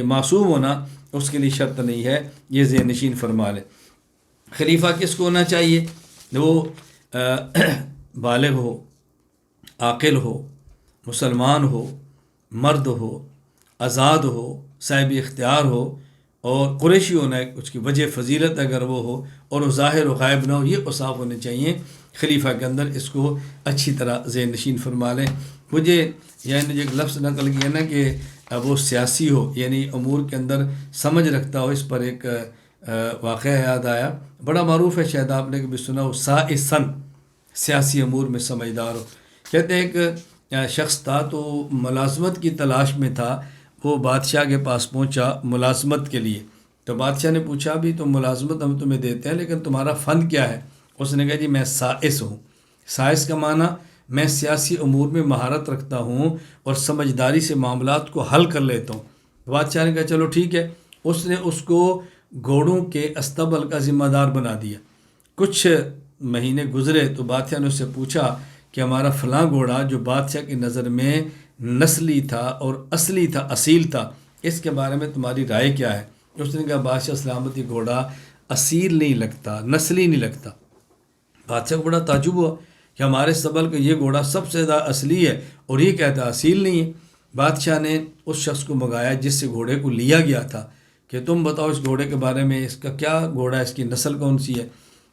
معصوم ہونا اس کے لیے شرط نہیں ہے، یہ ذہن نشین فرما لیں۔ خلیفہ کس کو ہونا چاہیے؟ وہ بالغ ہو، عاقل ہو، مسلمان ہو، مرد ہو، آزاد ہو، صاحب اختیار ہو، اور قریشی ہونا ہے، اس کی وجہ فضیلت اگر وہ ہو، اور وہ ظاہر و غائب نہ ہو، یہ اوصاف ہونے چاہیے خلیفہ کے اندر۔ اس کو اچھی طرح ذہن نشین فرما لیں۔ مجھے یعنی جو ایک لفظ نقل کیا نا کہ وہ سیاسی ہو، یعنی امور کے اندر سمجھ رکھتا ہو، اس پر ایک واقعہ یاد آیا، بڑا معروف ہے، شاید آپ نے کبھی سنا ہو، سائسن، سیاسی امور میں سمجھدار ہو۔ کہتے ہیں ایک شخص تھا تو ملازمت کی تلاش میں تھا، وہ بادشاہ کے پاس پہنچا ملازمت کے لیے، تو بادشاہ نے پوچھا بھی تو ملازمت ہم تمہیں دیتے ہیں، لیکن تمہارا فن کیا ہے؟ اس نے کہا جی میں سائس ہوں۔ سائس کا معنی میں سیاسی امور میں مہارت رکھتا ہوں اور سمجھداری سے معاملات کو حل کر لیتا ہوں۔ بادشاہ نے کہا چلو ٹھیک ہے، اس نے اس کو گھوڑوں کے استبل کا ذمہ دار بنا دیا۔ کچھ مہینے گزرے تو بادشاہ نے اس سے پوچھا کہ ہمارا فلاں گھوڑا جو بادشاہ کی نظر میں نسلی تھا اور اصلی تھا، اصیل تھا، اس کے بارے میں تمہاری رائے کیا ہے؟ اس نے کہا بادشاہ سلامتی، گھوڑا اصیل نہیں لگتا، نسلی نہیں لگتا۔ بادشاہ کو بڑا تعجب ہوا کہ ہمارے استبل کا یہ گھوڑا سب سے زیادہ اصلی ہے اور یہ کہتا ہے اصیل نہیں ہے۔ بادشاہ نے اس شخص کو منگایا جس سے گھوڑے کو لیا گیا تھا کہ تم بتاؤ اس گھوڑے کے بارے میں، اس کا کیا گھوڑا ہے، اس کی نسل کون سی ہے؟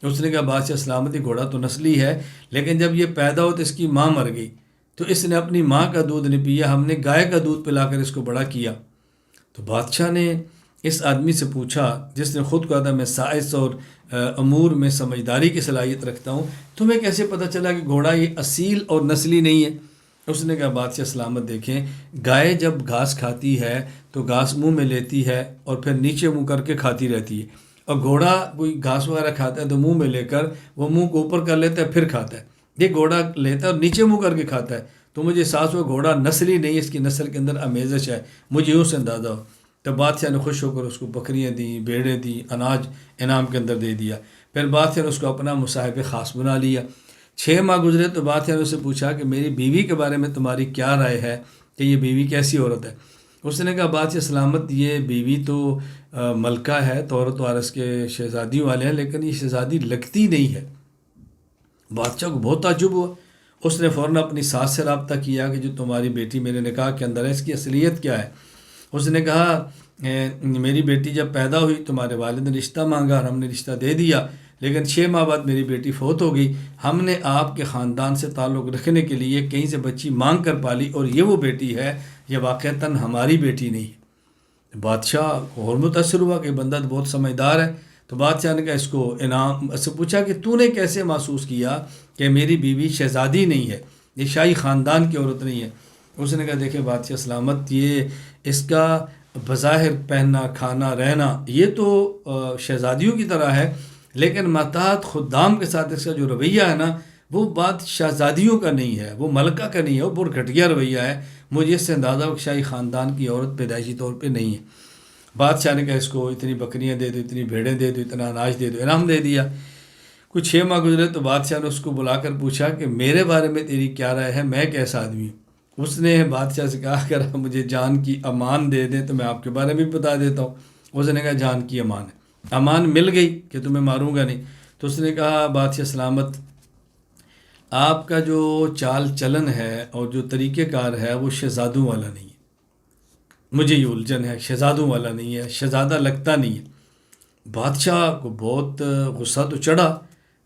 اس نے کہا بادشاہ سلامتی، گھوڑا تو نسلی ہے، لیکن جب یہ پیدا ہو تو اس کی ماں مر گئی، تو اس نے اپنی ماں کا دودھ نہیں پیا، ہم نے گائے کا دودھ پلا کر اس کو بڑا کیا۔ تو بادشاہ نے اس آدمی سے پوچھا جس نے خود کہا تھا میں سائنس اور امور میں سمجھداری کی صلاحیت رکھتا ہوں، تمہیں کیسے پتہ چلا کہ گھوڑا یہ اصیل اور نسلی نہیں ہے؟ اس نے کہا بادشاہ سلامت دیکھیں، گائے جب گھاس کھاتی ہے تو گھاس منہ میں لیتی ہے اور پھر نیچے منہ کر کے کھاتی رہتی ہے، اور گھوڑا کوئی گھاس وغیرہ کھاتا ہے تو منہ میں لے کر وہ منہ کو اوپر کر لیتا ہے پھر کھاتا ہے، یہ گھوڑا لیتا ہے اور نیچے منہ کر کے کھاتا ہے، تو مجھے احساس ہوا گھوڑا نسلی نہیں، اس کی نسل کے اندر آمیزش ہے، مجھے یوں سے اندازہ ہو۔ تو بادشاہ نے خوش ہو کر اس کو بکریاں دیں، بھیڑیں دیں، اناج انعام کے اندر دے دیا۔ پھر بادشاہ نے اس کو اپنا مصاحب خاص بنا لیا۔ 6 ماہ گزرے تو بادشاہ نے اس سے پوچھا کہ میری بیوی کے بارے میں تمہاری کیا رائے ہے، کہ یہ بیوی کیسی عورت ہے؟ اس نے کہا بادشاہ سلامت، یہ بیوی تو ملکہ ہے، طورت و عرض کے شہزادیوں والے ہیں، لیکن یہ شہزادی لگتی نہیں ہے۔ بادشاہ کو بہت تعجب ہوا، اس نے فوراً اپنی ساس سے رابطہ کیا کہ جو تمہاری بیٹی میرے نکاح کے اندر ہے، اس کی اصلیت کیا ہے؟ اس نے کہا میری بیٹی جب پیدا ہوئی تمہارے والد نے رشتہ مانگا اور ہم نے رشتہ دے دیا، لیکن 6 ماہ بعد میری بیٹی فوت ہو گئی، ہم نے آپ کے خاندان سے تعلق رکھنے کے لیے کہیں سے بچی مانگ کر پالی، اور یہ وہ بیٹی ہے، یہ واقعتاً ہماری بیٹی نہیں ہے۔ بادشاہ اور متاثر ہوا کہ بندہ تو بہت سمجھدار ہے، تو بادشاہ نے کہا اس کو انعام سے پوچھا کہ تو نے کیسے محسوس کیا کہ میری بیوی شہزادی نہیں ہے، یہ شاہی خاندان کی عورت نہیں ہے؟ اس نے کہا دیکھیں بادشاہ سلامت، یہ اس کا بظاہر پہننا، کھانا، رہنا یہ تو شہزادیوں کی طرح ہے، لیکن ماتحت خدام کے ساتھ اس کا جو رویہ ہے نا، وہ بات شہزادیوں کا نہیں ہے، وہ ملکہ کا نہیں ہے، وہ بہت گھٹیا رویہ ہے، مجھے اس سے اندازہ ہو کہ شاہی خاندان کی عورت پیدائشی طور پہ نہیں ہے۔ بادشاہ نے کہا اس کو اتنی بکریاں دے دو، اتنی بھیڑیں دے دو، اتنا اناج دے دو، انعام دے دیا۔ کچھ 6 ماہ گزرے تو بادشاہ نے اس کو بلا کر پوچھا کہ میرے بارے میں تیری کیا رائے ہے، میں کیسا آدمی ہوں؟ اس نے بادشاہ سے کہا اگر آپ مجھے جان کی امان دے دیں تو میں آپ کے بارے میں بھی بتا دیتا ہوں۔ اس نے کہا جان کی امان ہے، امان مل گئی کہ تمہیں ماروں گا نہیں۔ تو اس نے کہا بادشاہ سلامت، آپ کا جو چال چلن ہے اور جو طریقہ کار ہے وہ شہزادوں والا نہیں ہے، مجھے یہ الجھن ہے، شہزادوں والا نہیں ہے، شہزادہ لگتا نہیں ہے۔ بادشاہ کو بہت غصہ تو چڑھا،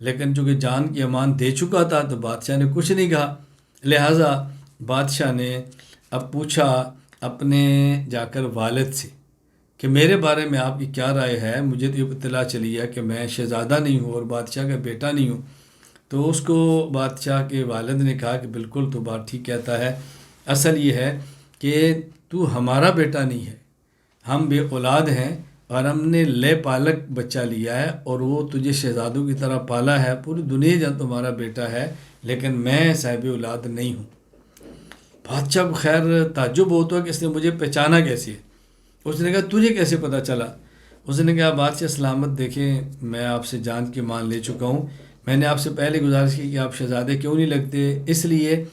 لیکن چونکہ جان کی امان دے چکا تھا تو بادشاہ نے کچھ نہیں کہا۔ لہٰذا بادشاہ نے اب پوچھا اپنے جا کر والد سے کہ میرے بارے میں آپ کی کیا رائے ہے، مجھے تو یہ اطلاع چلی ہے کہ میں شہزادہ نہیں ہوں اور بادشاہ کا بیٹا نہیں ہوں۔ تو اس کو بادشاہ کے والد نے کہا کہ بالکل تو بات ٹھیک کہتا ہے، اصل یہ ہے کہ تو ہمارا بیٹا نہیں ہے، ہم بے اولاد ہیں اور ہم نے لے پالک بچہ لیا ہے اور وہ تجھے شہزادوں کی طرح پالا ہے، پوری دنیا جان تمہارا بیٹا ہے، لیکن میں صاحب اولاد نہیں ہوں۔ بادشاہ کو خیر تعجب ہوتا ہے کہ اس نے مجھے پہچانا کیسے ہے۔ اس نے کہا تجھے کیسے پتہ چلا؟ اس نے کہا بادشاہ سلامت دیکھیں میں آپ سے جان کی مان لے چکا ہوں، میں نے آپ سے پہلے گزارش کی کہ آپ شہزادے کیوں نہیں لگتے، اس لیے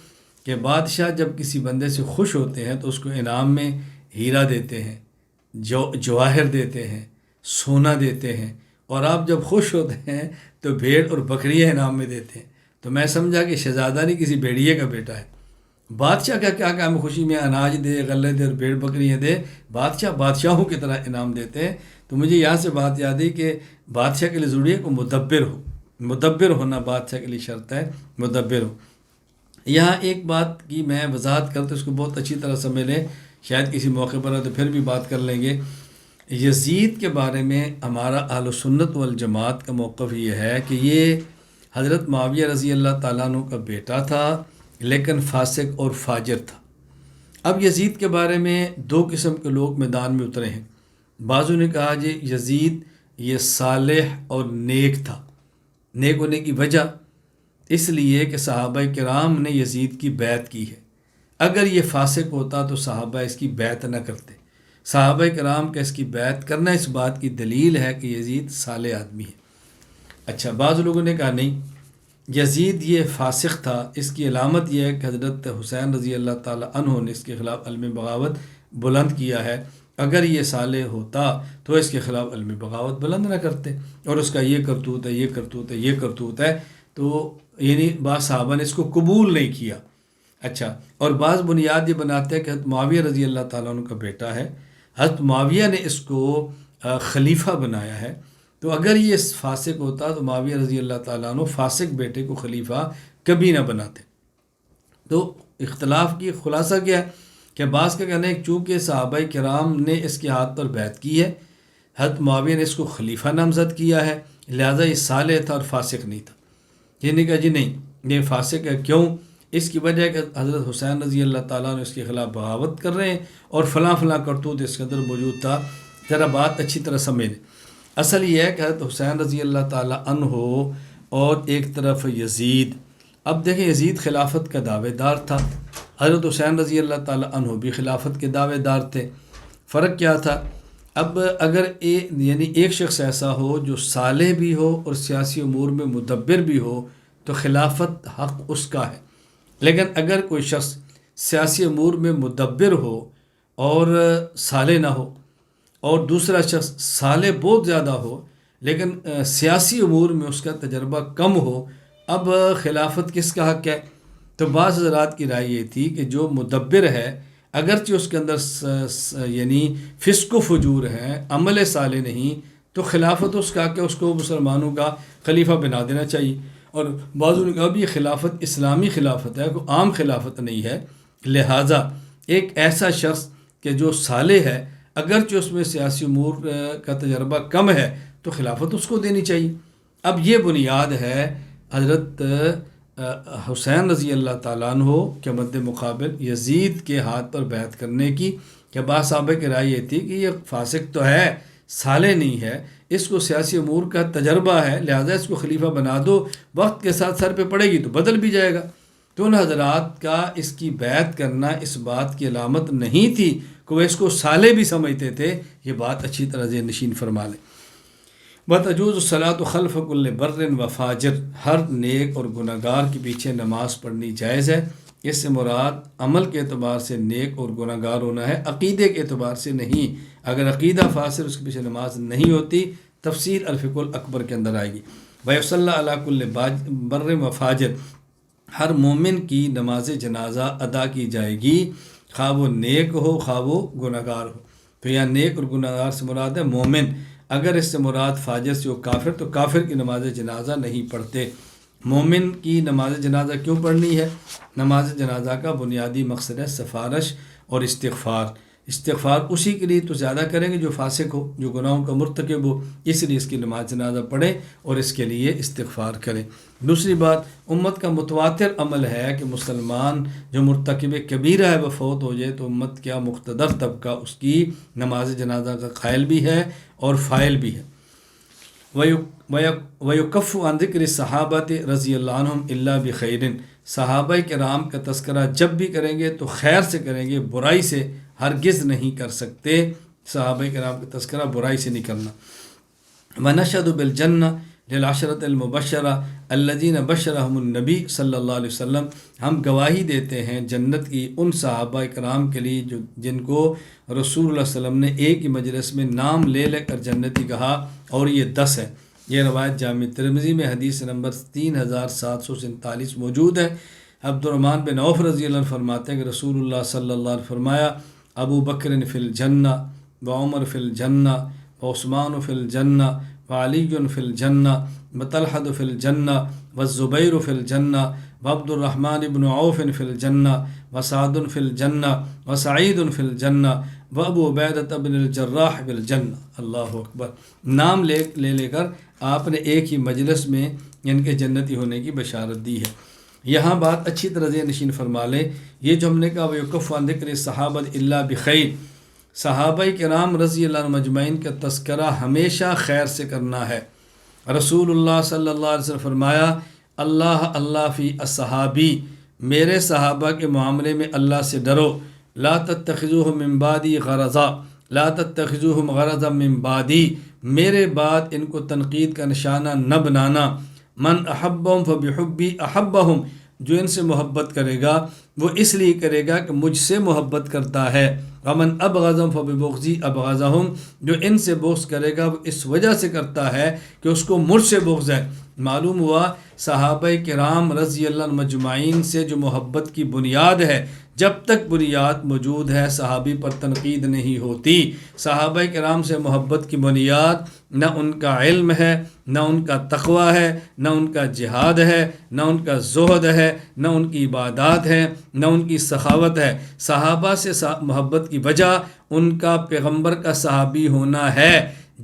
کہ بادشاہ جب کسی بندے سے خوش ہوتے ہیں تو اس کو انعام میں ہیرا دیتے ہیں، جواہر دیتے ہیں، سونا دیتے ہیں، اور آپ جب خوش ہوتے ہیں تو بھیڑ اور بکریاں انعام میں دیتے ہیں۔ تو میں سمجھا کہ شہزادہ نہیں کسی بھیڑیے کا بیٹا ہے۔ بادشاہ کا کیا کام ہے خوشی میں اناج دے، غلے دے اور بھیڑ بکریاں دے؟ بادشاہ بادشاہوں کی طرح انعام دیتے ہیں۔ تو مجھے یہاں سے بات یاد ہے کہ بادشاہ کے لیے ضروری ہے کہ مدبر ہو، مدبر ہونا بادشاہ کے لیے شرط ہے، مدبر ہو۔ یہاں ایک بات کی میں وضاحت کرتا ہوں، اس کو بہت اچھی طرح سمجھ لیں، شاید کسی موقع پر ہے تو پھر بھی بات کر لیں گے۔ یزید کے بارے میں ہمارا اہل سنت والجماعت کا موقف یہ ہے کہ یہ حضرت معاویہ رضی اللہ تعالیٰ عنہ کا بیٹا تھا، لیکن فاسق اور فاجر تھا۔ اب یزید کے بارے میں 2 قسم کے لوگ میدان میں اترے ہیں۔ بعضوں نے کہا جی یزید یہ صالح اور نیک تھا۔ نیک ہونے کی وجہ اس لیے کہ صحابہ کرام نے یزید کی بیعت کی ہے، اگر یہ فاسق ہوتا تو صحابہ اس کی بیعت نہ کرتے۔ صحابہ کرام کا اس کی بیعت کرنا اس بات کی دلیل ہے کہ یزید صالح آدمی ہے۔ اچھا، بعض لوگوں نے کہا نہیں، یزید یہ فاسق تھا، اس کی علامت یہ ہے کہ حضرت حسین رضی اللہ تعالیٰ عنہ نے اس کے خلاف علم بغاوت بلند کیا ہے، اگر یہ صالح ہوتا تو اس کے خلاف علم بغاوت بلند نہ کرتے، اور اس کا یہ کرتوت ہے، یہ کرتوت ہے، یہ کرتوت ہے، تو یعنی بعض صحابہ نے اس کو قبول نہیں کیا۔ اچھا، اور بعض بنیاد یہ بناتے ہیں کہ حضرت معاویہ رضی اللہ تعالیٰ عنہ کا بیٹا ہے، حضرت معاویہ نے اس کو خلیفہ بنایا ہے، تو اگر یہ فاسق ہوتا تو معاویہ رضی اللہ تعالیٰ عنہ فاسق بیٹے کو خلیفہ کبھی نہ بناتے۔ تو اختلاف کی خلاصہ کیا ہے کہ بعض کا کہنا ہے کہ چونکہ صحابہ کرام نے اس کے ہاتھ پر بیعت کی ہے، حضرت معاویہ نے اس کو خلیفہ نامزد کیا ہے، لہذا یہ صالح تھا اور فاسق نہیں تھا۔ یہ نہیں کہا جی نہیں یہ فاسق ہے، کیوں؟ اس کی وجہ ہے کہ حضرت حسین رضی اللہ تعالیٰ نے اس کے خلاف بغاوت کر رہے ہیں اور فلاں فلاں کرتوت اس کے اندر موجود تھا۔ ذرا بات اچھی طرح سمجھ لیں، اصل یہ ہے کہ حضرت حسین رضی اللہ تعالیٰ عنہ اور ایک طرف یزید۔ اب دیکھیں یزید خلافت کا دعوے دار تھا، حضرت حسین رضی اللہ تعالیٰ عنہ بھی خلافت کے دعوے دار تھے۔ فرق کیا تھا؟ اب اگر یعنی ایک شخص ایسا ہو جو صالح بھی ہو اور سیاسی امور میں مدبر بھی ہو تو خلافت حق اس کا ہے، لیکن اگر کوئی شخص سیاسی امور میں مدبر ہو اور صالح نہ ہو، اور دوسرا شخص صالح بہت زیادہ ہو لیکن سیاسی امور میں اس کا تجربہ کم ہو، اب خلافت کس کا حق ہے؟ تو بعض حضرات کی رائے یہ تھی کہ جو مدبر ہے اگرچہ اس کے اندر یعنی فسق و فجور ہے، عمل صالح نہیں، تو خلافت اس کا حق ہے، اس کو مسلمانوں کا خلیفہ بنا دینا چاہیے۔ اور بعضوں نے کہا بھی یہ خلافت اسلامی خلافت ہے، کوئی عام خلافت نہیں ہے، لہٰذا ایک ایسا شخص کہ جو صالح ہے اگرچہ اس میں سیاسی امور کا تجربہ کم ہے تو خلافت اس کو دینی چاہیے۔ اب یہ بنیاد ہے حضرت حسین رضی اللہ تعالیٰ عنہ کے مد مقابل یزید کے ہاتھ پر بیعت کرنے کی، کہ بعض صحابہ کی رائے یہ تھی کہ یہ فاسق تو ہے، صالح نہیں ہے، اس کو سیاسی امور کا تجربہ ہے، لہذا اس کو خلیفہ بنا دو، وقت کے ساتھ سر پہ پڑے گی تو بدل بھی جائے گا۔ تو ان حضرات کا اس کی بیعت کرنا اس بات کی علامت نہیں تھی کہ وہ اس کو صالح بھی سمجھتے تھے. یہ بات اچھی طرح ذہن نشین فرما لیں. وَتَجُوزُ الصَّلَاةُ خَلْفَ كُلِّ بَرٍّ وَفَاجِرٍ، ہر نیک اور گناہ گار کے پیچھے نماز پڑھنی جائز ہے. اس سے مراد عمل کے اعتبار سے نیک اور گناہ گار ہونا ہے، عقیدے کے اعتبار سے نہیں. اگر عقیدہ فاسد اس کے پیچھے نماز نہیں ہوتی. تفسیر الفقہ الاکبر کے اندر آئے گی. وَيُصَلَّى عَلَى كُلِّ بَرٍّ وَفَاجِرٍ، ہر مومن کی نماز جنازہ ادا کی جائے گی، خواہ وہ نیک ہو خواہ وہ گناہ گار ہو. تو یہاں نیک اور گناہ گار سے مراد ہے مومن. اگر اس سے مراد فاجر سے ہو کافر، تو کافر کی نماز جنازہ نہیں پڑھتے. مومن کی نماز جنازہ کیوں پڑھنی ہے؟ نماز جنازہ کا بنیادی مقصد ہے سفارش اور استغفار. استغفار اسی کے لیے تو زیادہ کریں گے جو فاسق ہو، جو گناہوں کا مرتکب ہو، اس لیے اس کی نماز جنازہ پڑھیں اور اس کے لیے استغفار کریں. دوسری بات، امت کا متواتر عمل ہے کہ مسلمان جو مرتکب کبیرہ ہے وہ فوت ہو جائے تو امت کا مقتدر طبقہ اس کی نماز جنازہ کا قائل بھی ہے اور فاعل بھی ہے. وَيُكَفُّ عَنْ ذِكْرِ الصَّحَابَةِ رضی اللہ عنہم إِلَّا بِخَيْرٍ، صحابہ کرام کا تذکرہ جب بھی کریں گے تو خیر سے کریں گے، برائی سے ہرگز نہیں کر سکتے. صحابہ کرام کا تذکرہ برائی سے نہیں کرنا. وَنَشْهَدُ بِالْجَنَّةِ لِلْعَشْرَةِ الْمُبَشَّرَةِ الَّذِينَ بَشَّرَهُمُ النَّبِيُّ صلی اللہ علیہ وسلم، ہم گواہی دیتے ہیں جنت کی ان صحابہ کرام کے لیے جن کو رسول اللہ صلی اللہ علیہ وسلم نے ایک ہی مجلس میں نام لے لے کر جنتی کہا، اور یہ 10 ہے. یہ روایت جامع ترمذی میں حدیث نمبر 3747 موجود ہے. عبد الرحمن بن عوف رضی اللہ عنہ فرماتے ہیں کہ رسول اللہ صلی اللہ علیہ وسلم فرمایا، ابو بکر فی الجنہ وعمر فی الجنہ وعثمان فی الجنہ وعلی فی الجنہ وطلحہ فی الجنہ والزبیر فی الجنہ وعبد الرحمن بن عوف فی الجنہ وسعد فی الجنہ وسعید فی الجنہ وابو عبیدہ بن الجراح فی الجنہ. اللہ اکبر. نام لے کر آپ نے ایک ہی مجلس میں ان کے جنتی ہونے کی بشارت دی ہے. یہاں بات اچھی طرح ذہن نشین فرما لیں. یہ جو ہم نے کہا وَيُكَفُّ عَنْ ذِكْرِ الصَّحَابَةِ إِلَّا بِخَيْرٍ، صحابہ کرام رضی اللہ عنہم اجمعین کا تذکرہ ہمیشہ خیر سے کرنا ہے. رسول اللہ صلی اللہ علیہ وسلم فرمایا، اللہ اللہ فی اصحابی، میرے صحابہ کے معاملے میں اللہ سے ڈرو. لا تتخذوهم من بعدی غرضا، لا تتخذوهم غرضا من بعدی، میرے بعد ان کو تنقید کا نشانہ نہ بنانا. من احبهم فبحبی احبهم، جو ان سے محبت کرے گا وہ اس لیے کرے گا کہ مجھ سے محبت کرتا ہے. ومن ابغضهم فببغضی ابغضهم، جو ان سے بغض کرے گا وہ اس وجہ سے کرتا ہے کہ اس کو مجھ سے بغض ہے. معلوم ہوا صحابہ کرام رضی اللہ عنہم اجمعین سے جو محبت کی بنیاد ہے، جب تک بنیاد موجود ہے صحابی پر تنقید نہیں ہوتی. صحابہ کرام سے محبت کی بنیاد نہ ان کا علم ہے، نہ ان کا تقوی ہے، نہ ان کا جہاد ہے، نہ ان کا زہد ہے، نہ ان کی عبادات ہے، نہ ان کی سخاوت ہے. صحابہ سے محبت کی وجہ ان کا پیغمبر کا صحابی ہونا ہے.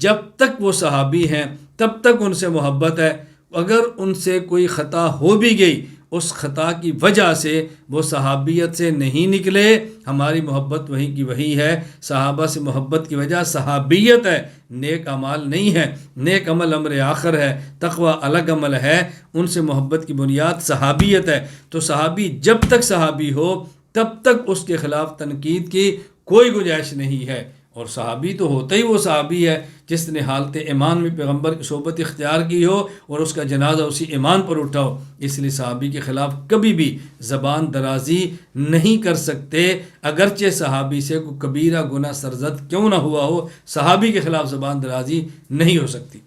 جب تک وہ صحابی ہیں تب تک ان سے محبت ہے. اگر ان سے کوئی خطا ہو بھی گئی، اس خطا کی وجہ سے وہ صحابیت سے نہیں نکلے، ہماری محبت وہی کی وہی ہے. صحابہ سے محبت کی وجہ صحابیت ہے، نیک اعمال نہیں ہے. نیک عمل امر آخر ہے، تقوی الگ عمل ہے. ان سے محبت کی بنیاد صحابیت ہے. تو صحابی جب تک صحابی ہو تب تک اس کے خلاف تنقید کی کوئی گنجائش نہیں ہے. اور صحابی تو ہوتا ہی وہ صحابی ہے جس نے حالت ایمان میں پیغمبر کی صحبت اختیار کی ہو اور اس کا جنازہ اسی ایمان پر اٹھا ہو. اس لیے صحابی کے خلاف کبھی بھی زبان درازی نہیں کر سکتے، اگرچہ صحابی سے کوئی کبیرہ گناہ سرزد کیوں نہ ہوا ہو، صحابی کے خلاف زبان درازی نہیں ہو سکتی.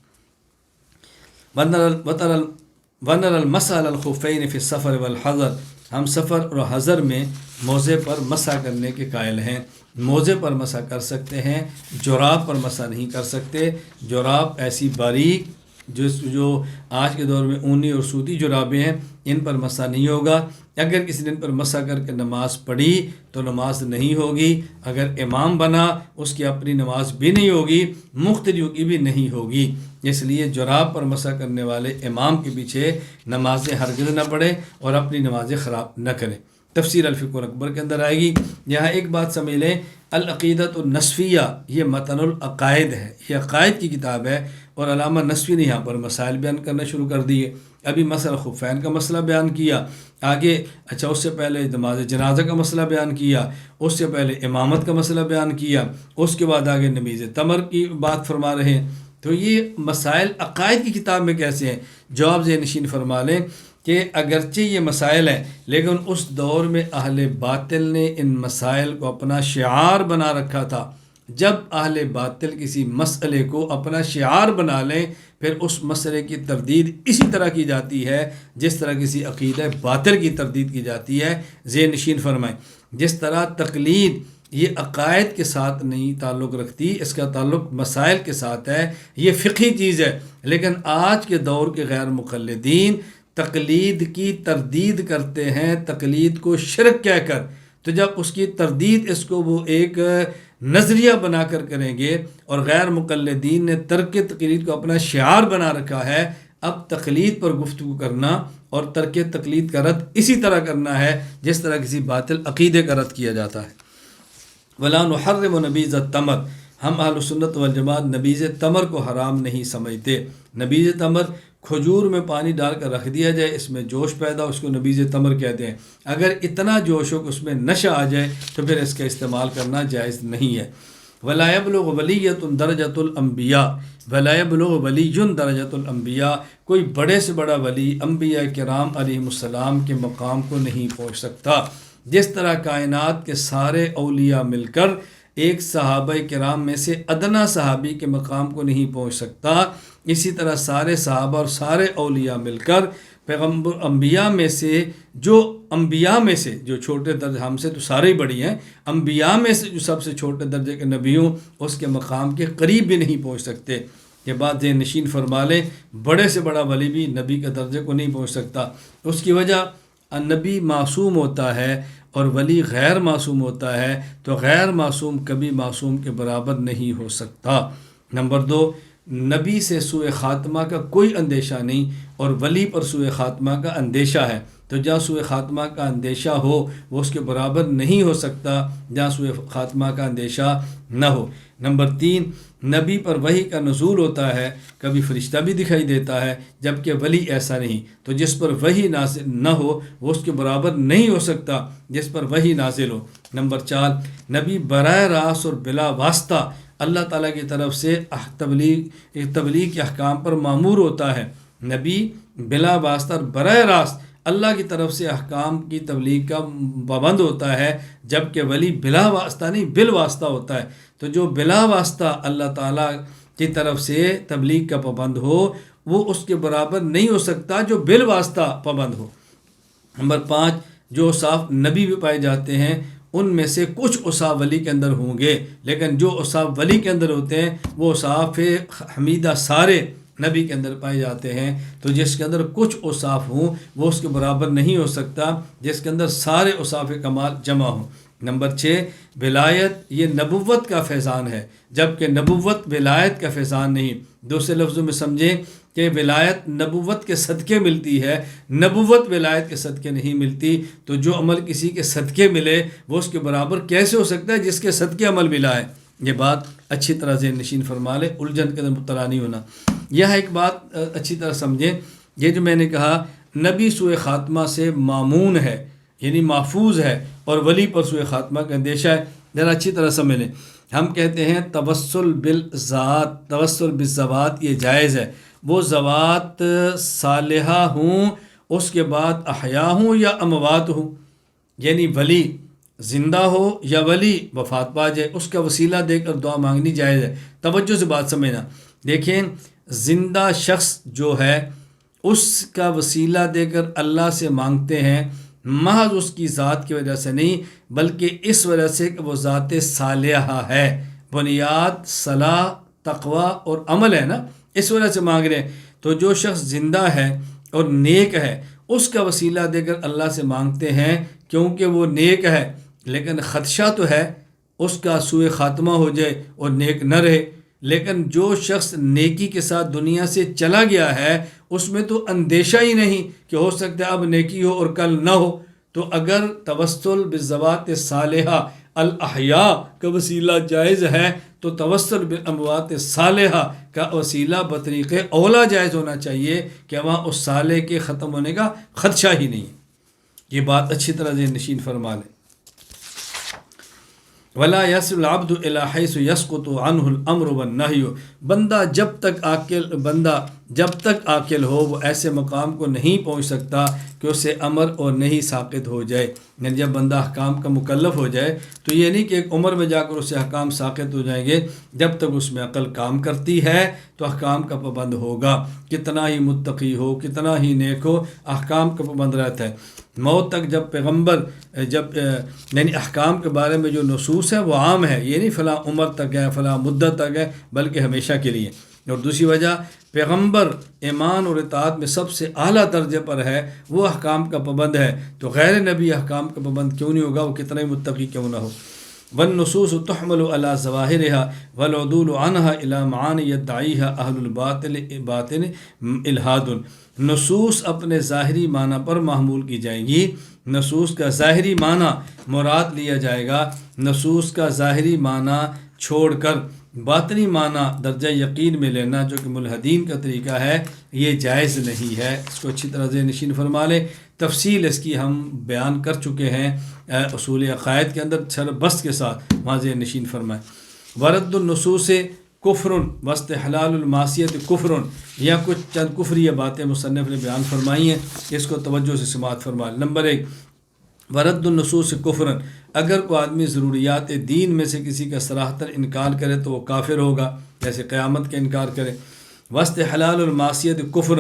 وَنَرَى الْمَسْحَ عَلَى الْخُفَّيْنِ فِي السَّفَرِ وَالْحَضَرِ، ہم سفر اور حضر میں موزے پر مسح کرنے کے قائل ہیں. موزے پر مسح کر سکتے ہیں، جراب پر مسح نہیں کر سکتے. جراب ایسی باریک جو آج کے دور میں اونی اور سوتی جرابیں ہیں، ان پر مسح نہیں ہوگا. اگر کسی نے ان پر مسح کر کے نماز پڑھی تو نماز نہیں ہوگی. اگر امام بنا اس کی اپنی نماز بھی نہیں ہوگی، مقتدیوں کی بھی نہیں ہوگی. اس لیے جراب پر مسح کرنے والے امام کے پیچھے نمازیں ہرگز نہ پڑھیں اور اپنی نمازیں خراب نہ کریں. تفسیر الفقہ الاکبر کے اندر آئے گی. یہاں ایک بات سمجھ لیں، العقیدۃ النصفیہ یہ متن العقائد ہے، یہ عقائد کی کتاب ہے، اور علامہ نصفی نے یہاں پر مسائل بیان کرنا شروع کر دیے. ابھی مسئلہ خفین کا مسئلہ بیان کیا، آگے اچھا اس سے پہلے نماز جنازہ کا مسئلہ بیان کیا، اس سے پہلے امامت کا مسئلہ بیان کیا، اس کے بعد آگے نبیذ تمر کی بات فرما رہے ہیں۔ تو یہ مسائل عقائد کی کتاب میں کیسے ہیں؟ جواب ذہن نشین فرما لیں کہ اگرچہ یہ مسائل ہیں لیکن اس دور میں اہل باطل نے ان مسائل کو اپنا شعار بنا رکھا تھا۔ جب اہل باطل کسی مسئلے کو اپنا شعار بنا لیں پھر اس مسئلے کی تردید اسی طرح کی جاتی ہے جس طرح کسی عقیدہ باطل کی تردید کی جاتی ہے۔ ذہن نشین فرمائیں، جس طرح تقلید یہ عقائد کے ساتھ نہیں تعلق رکھتی، اس کا تعلق مسائل کے ساتھ ہے، یہ فقہی چیز ہے، لیکن آج کے دور کے غیر مقلدین تقلید کی تردید کرتے ہیں، تقلید کو شرک کہہ کر۔ تو جب اس کی تردید اس کو وہ ایک نظریہ بنا کر کریں گے، اور غیر مقلدین نے ترک تقلید کو اپنا شعار بنا رکھا ہے، اب تقلید پر گفتگو کرنا اور ترک تقلید کا رد اسی طرح کرنا ہے جس طرح کسی باطل عقیدے کا رد کیا جاتا ہے۔ وَلَا نُحَرِّمُ نَبِيذَ التَّمَرِ، ہم اہل سنت والجماعت نبیذ تمر کو حرام نہیں سمجھتے۔ نبیذ تمر کھجور میں پانی ڈال کر رکھ دیا جائے، اس میں جوش پیدا ہو، اس کو نبیذ تمر کہتے ہیں۔ اگر اتنا جوش ہو کہ اس میں نشہ آ جائے تو پھر اس کا استعمال کرنا جائز نہیں ہے۔ وَلَا يَبْلُغُ وَلِيٌّ دَرَجَةَ الْأَنْبِيَاءِ وَلَا يَبْلُغُ وَلِيٌّ دَرَجَةَ الْأَنْبِيَاءِ، کوئی بڑے سے بڑا ولی انبیاء کرام علیہم السلام کے مقام کو نہیں پہنچ سکتا۔ جس طرح کائنات کے سارے اولیاء مل کر ایک صحابہ کرام میں سے ادنا صحابی کے مقام کو نہیں پہنچ سکتا، اسی طرح سارے صحابہ اور سارے اولیاء مل کر پیغمبر انبیاء میں سے جو چھوٹے درجے، ہم سے تو سارے ہی بڑی ہیں، انبیاء میں سے جو سب سے چھوٹے درجے کے نبی ہوں اس کے مقام کے قریب بھی نہیں پہنچ سکتے۔ یہ بات ذہن نشین فرما لیں، بڑے سے بڑا ولی بھی نبی کے درجے کو نہیں پہنچ سکتا۔ اس کی وجہ نبی معصوم ہوتا ہے اور ولی غیر معصوم ہوتا ہے، تو غیر معصوم کبھی معصوم کے برابر نہیں ہو سکتا۔ نمبر 2، نبی سے سوء خاتمہ کا کوئی اندیشہ نہیں اور ولی پر سوء خاتمہ کا اندیشہ ہے، تو جہاں سوء خاتمہ کا اندیشہ ہو وہ اس کے برابر نہیں ہو سکتا جہاں سوء خاتمہ کا اندیشہ نہ ہو۔ نمبر 3، نبی پر وحی کا نزول ہوتا ہے، کبھی فرشتہ بھی دکھائی دیتا ہے، جبکہ ولی ایسا نہیں، تو جس پر وحی نازل نہ ہو وہ اس کے برابر نہیں ہو سکتا جس پر وحی نازل ہو۔ نمبر 4، نبی براہ راست اور بلا واسطہ اللہ تعالیٰ کی طرف سے تبلیغ کے احکام پر مامور ہوتا ہے۔ نبی بلا واسطہ اور براہ راست اللہ کی طرف سے احکام کی تبلیغ کا پابند ہوتا ہے، جبکہ ولی بلا واسطہ نہیں بالواسطہ ہوتا ہے۔ تو جو بلا واسطہ اللہ تعالیٰ کی طرف سے تبلیغ کا پابند ہو وہ اس کے برابر نہیں ہو سکتا جو بالواسطہ پابند ہو۔ نمبر 5، جو اوصاف نبی بھی پائے جاتے ہیں ان میں سے کچھ اوصاف ولی کے اندر ہوں گے، لیکن جو اوصاف ولی کے اندر ہوتے ہیں وہ اوصاف حمیدہ سارے نبی کے اندر پائے جاتے ہیں، تو جس کے اندر کچھ اوصاف ہوں وہ اس کے برابر نہیں ہو سکتا جس کے اندر سارے اوصاف کمال جمع ہوں۔ نمبر 6، ولایت یہ نبوت کا فیضان ہے، جبکہ نبوت ولایت کا فیضان نہیں۔ دوسرے لفظوں میں سمجھیں کہ ولایت نبوت کے صدقے ملتی ہے، نبوت ولایت کے صدقے نہیں ملتی، تو جو عمل کسی کے صدقے ملے وہ اس کے برابر کیسے ہو سکتا ہے جس کے صدقے عمل ملا ہے؟ یہ بات اچھی طرح ذہن نشین فرما لے، الجھن کے اندر مبتلا نہیں ہونا۔ یہ ایک بات اچھی طرح سمجھیں، یہ جو میں نے کہا نبی سوء خاتمہ سے مامون ہے یعنی محفوظ ہے اور ولی پر سوء خاتمہ کا اندیشہ ہے، ذرا اچھی طرح سمجھ لیں۔ ہم کہتے ہیں توسل بالذوات یہ جائز ہے، وہ ذوات صالحہ ہوں، اس کے بعد احیا ہوں یا اموات ہوں، یعنی ولی زندہ ہو یا ولی وفات پا جائے اس کا وسیلہ دے کر دعا مانگنی جائز ہے۔ توجہ سے بات سمجھنا، دیکھیں زندہ شخص جو ہے اس کا وسیلہ دے کر اللہ سے مانگتے ہیں، محض اس کی ذات کی وجہ سے نہیں بلکہ اس وجہ سے کہ وہ ذات صالحہ ہے، بنیاد صلاح تقوی اور عمل ہے نا، اس وجہ سے مانگ رہے ہیں۔ تو جو شخص زندہ ہے اور نیک ہے اس کا وسیلہ دے کر اللہ سے مانگتے ہیں کیونکہ وہ نیک ہے، لیکن خدشہ تو ہے اس کا سوء خاتمہ ہو جائے اور نیک نہ رہے۔ لیکن جو شخص نیکی کے ساتھ دنیا سے چلا گیا ہے اس میں تو اندیشہ ہی نہیں کہ ہو سکتا ہے اب نیکی ہو اور کل نہ ہو۔ تو اگر توسل بالذوات صالحہ الاحیاء کا وسیلہ جائز ہے تو توسل بالاموات صالحہ کا وسیلہ بطریق اولا جائز ہونا چاہیے کہ وہاں اس صالح کے ختم ہونے کا خدشہ ہی نہیں ہے۔ یہ بات اچھی طرح ذہن نشین فرما لیں۔ ولا یصل العبد الی حیث یسقط عنہ الامر والنہی، بندہ جب تک عاقل ہو وہ ایسے مقام کو نہیں پہنچ سکتا کہ اسے امر اور نہیں ساقط ہو جائے۔ یعنی جب بندہ احکام کا مکلف ہو جائے تو یہ نہیں کہ ایک عمر میں جا کر اسے احکام ساقط ہو جائیں گے، جب تک اس میں عقل کام کرتی ہے تو احکام کا پابند ہوگا، کتنا ہی متقی ہو، کتنا ہی نیک ہو، احکام کا پابند رہتا ہے۔ موت تک جب پیغمبر یعنی احکام کے بارے میں جو نصوص ہے وہ عام ہے، یہ نہیں فلاں عمر تک ہے، فلاں مدت تک ہے، بلکہ ہمیشہ کے لیے۔ اور دوسری وجہ پیغمبر ایمان اور اطاعت میں سب سے اعلیٰ درجے پر ہے، وہ احکام کا پابند ہے، تو غیر نبی احکام کا پابند کیوں نہیں ہوگا، وہ کتنا ہی متقی کیوں نہ ہو۔ والنصوص تحمل على ظواہرها والعدول عنها الى معانی يدعیها اہل الباطل باطن الحاد، نصوص اپنے ظاہری معنی پر محمول کی جائیں گی، نصوص کا ظاہری معنی مراد لیا جائے گا، نصوص کا ظاہری معنی چھوڑ کر باطنی معنی درجہ یقین میں لینا جو کہ ملحدین کا طریقہ ہے، یہ جائز نہیں ہے۔ اس کو اچھی طرح ذہن نشین فرما لیں۔ تفصیل اس کی ہم بیان کر چکے ہیں اصول عقائد کے اندر سر بست کے ساتھ، وہاں ذہن نشین فرمائیں۔ ورد النصوص کفر واستحلال المعصیت کفر، یا کچھ چند کفریہ باتیں مصنف نے بیان فرمائی ہیں، اس کو توجہ سے سماعت فرمائیں۔ نمبر 1، ورد النصوص کفر، اگر کوئی آدمی ضروریات دین میں سے کسی کا صراحتاً انکار کرے تو وہ کافر ہوگا، جیسے قیامت کا انکار کرے۔ واستحلال المعصیت کفر،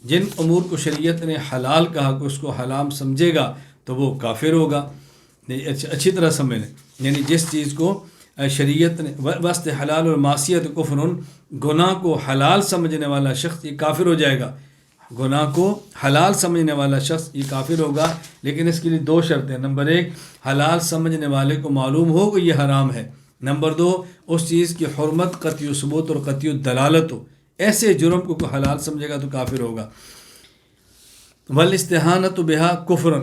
جن امور کو شریعت نے حلال کہا کہ اس کو حرام سمجھے گا تو وہ کافر ہوگا۔ اچھی طرح سمجھ لیں، یعنی جس چیز کو شریعت نے واستحلال المعصیت کفر، گناہ کو حلال سمجھنے والا شخص یہ کافر ہو جائے گا، گناہ کو حلال سمجھنے والا شخص یہ کافر ہوگا، لیکن اس کے لیے 2 شرطیں۔ نمبر 1، حلال سمجھنے والے کو معلوم ہو کہ یہ حرام ہے۔ نمبر 2، اس چیز کی حرمت قطعی ثبوت اور قطعی دلالت ہو، ایسے جرم کو کوئی حلال سمجھے گا تو کافر ہوگا۔ والاستہانۃ بہا کفر،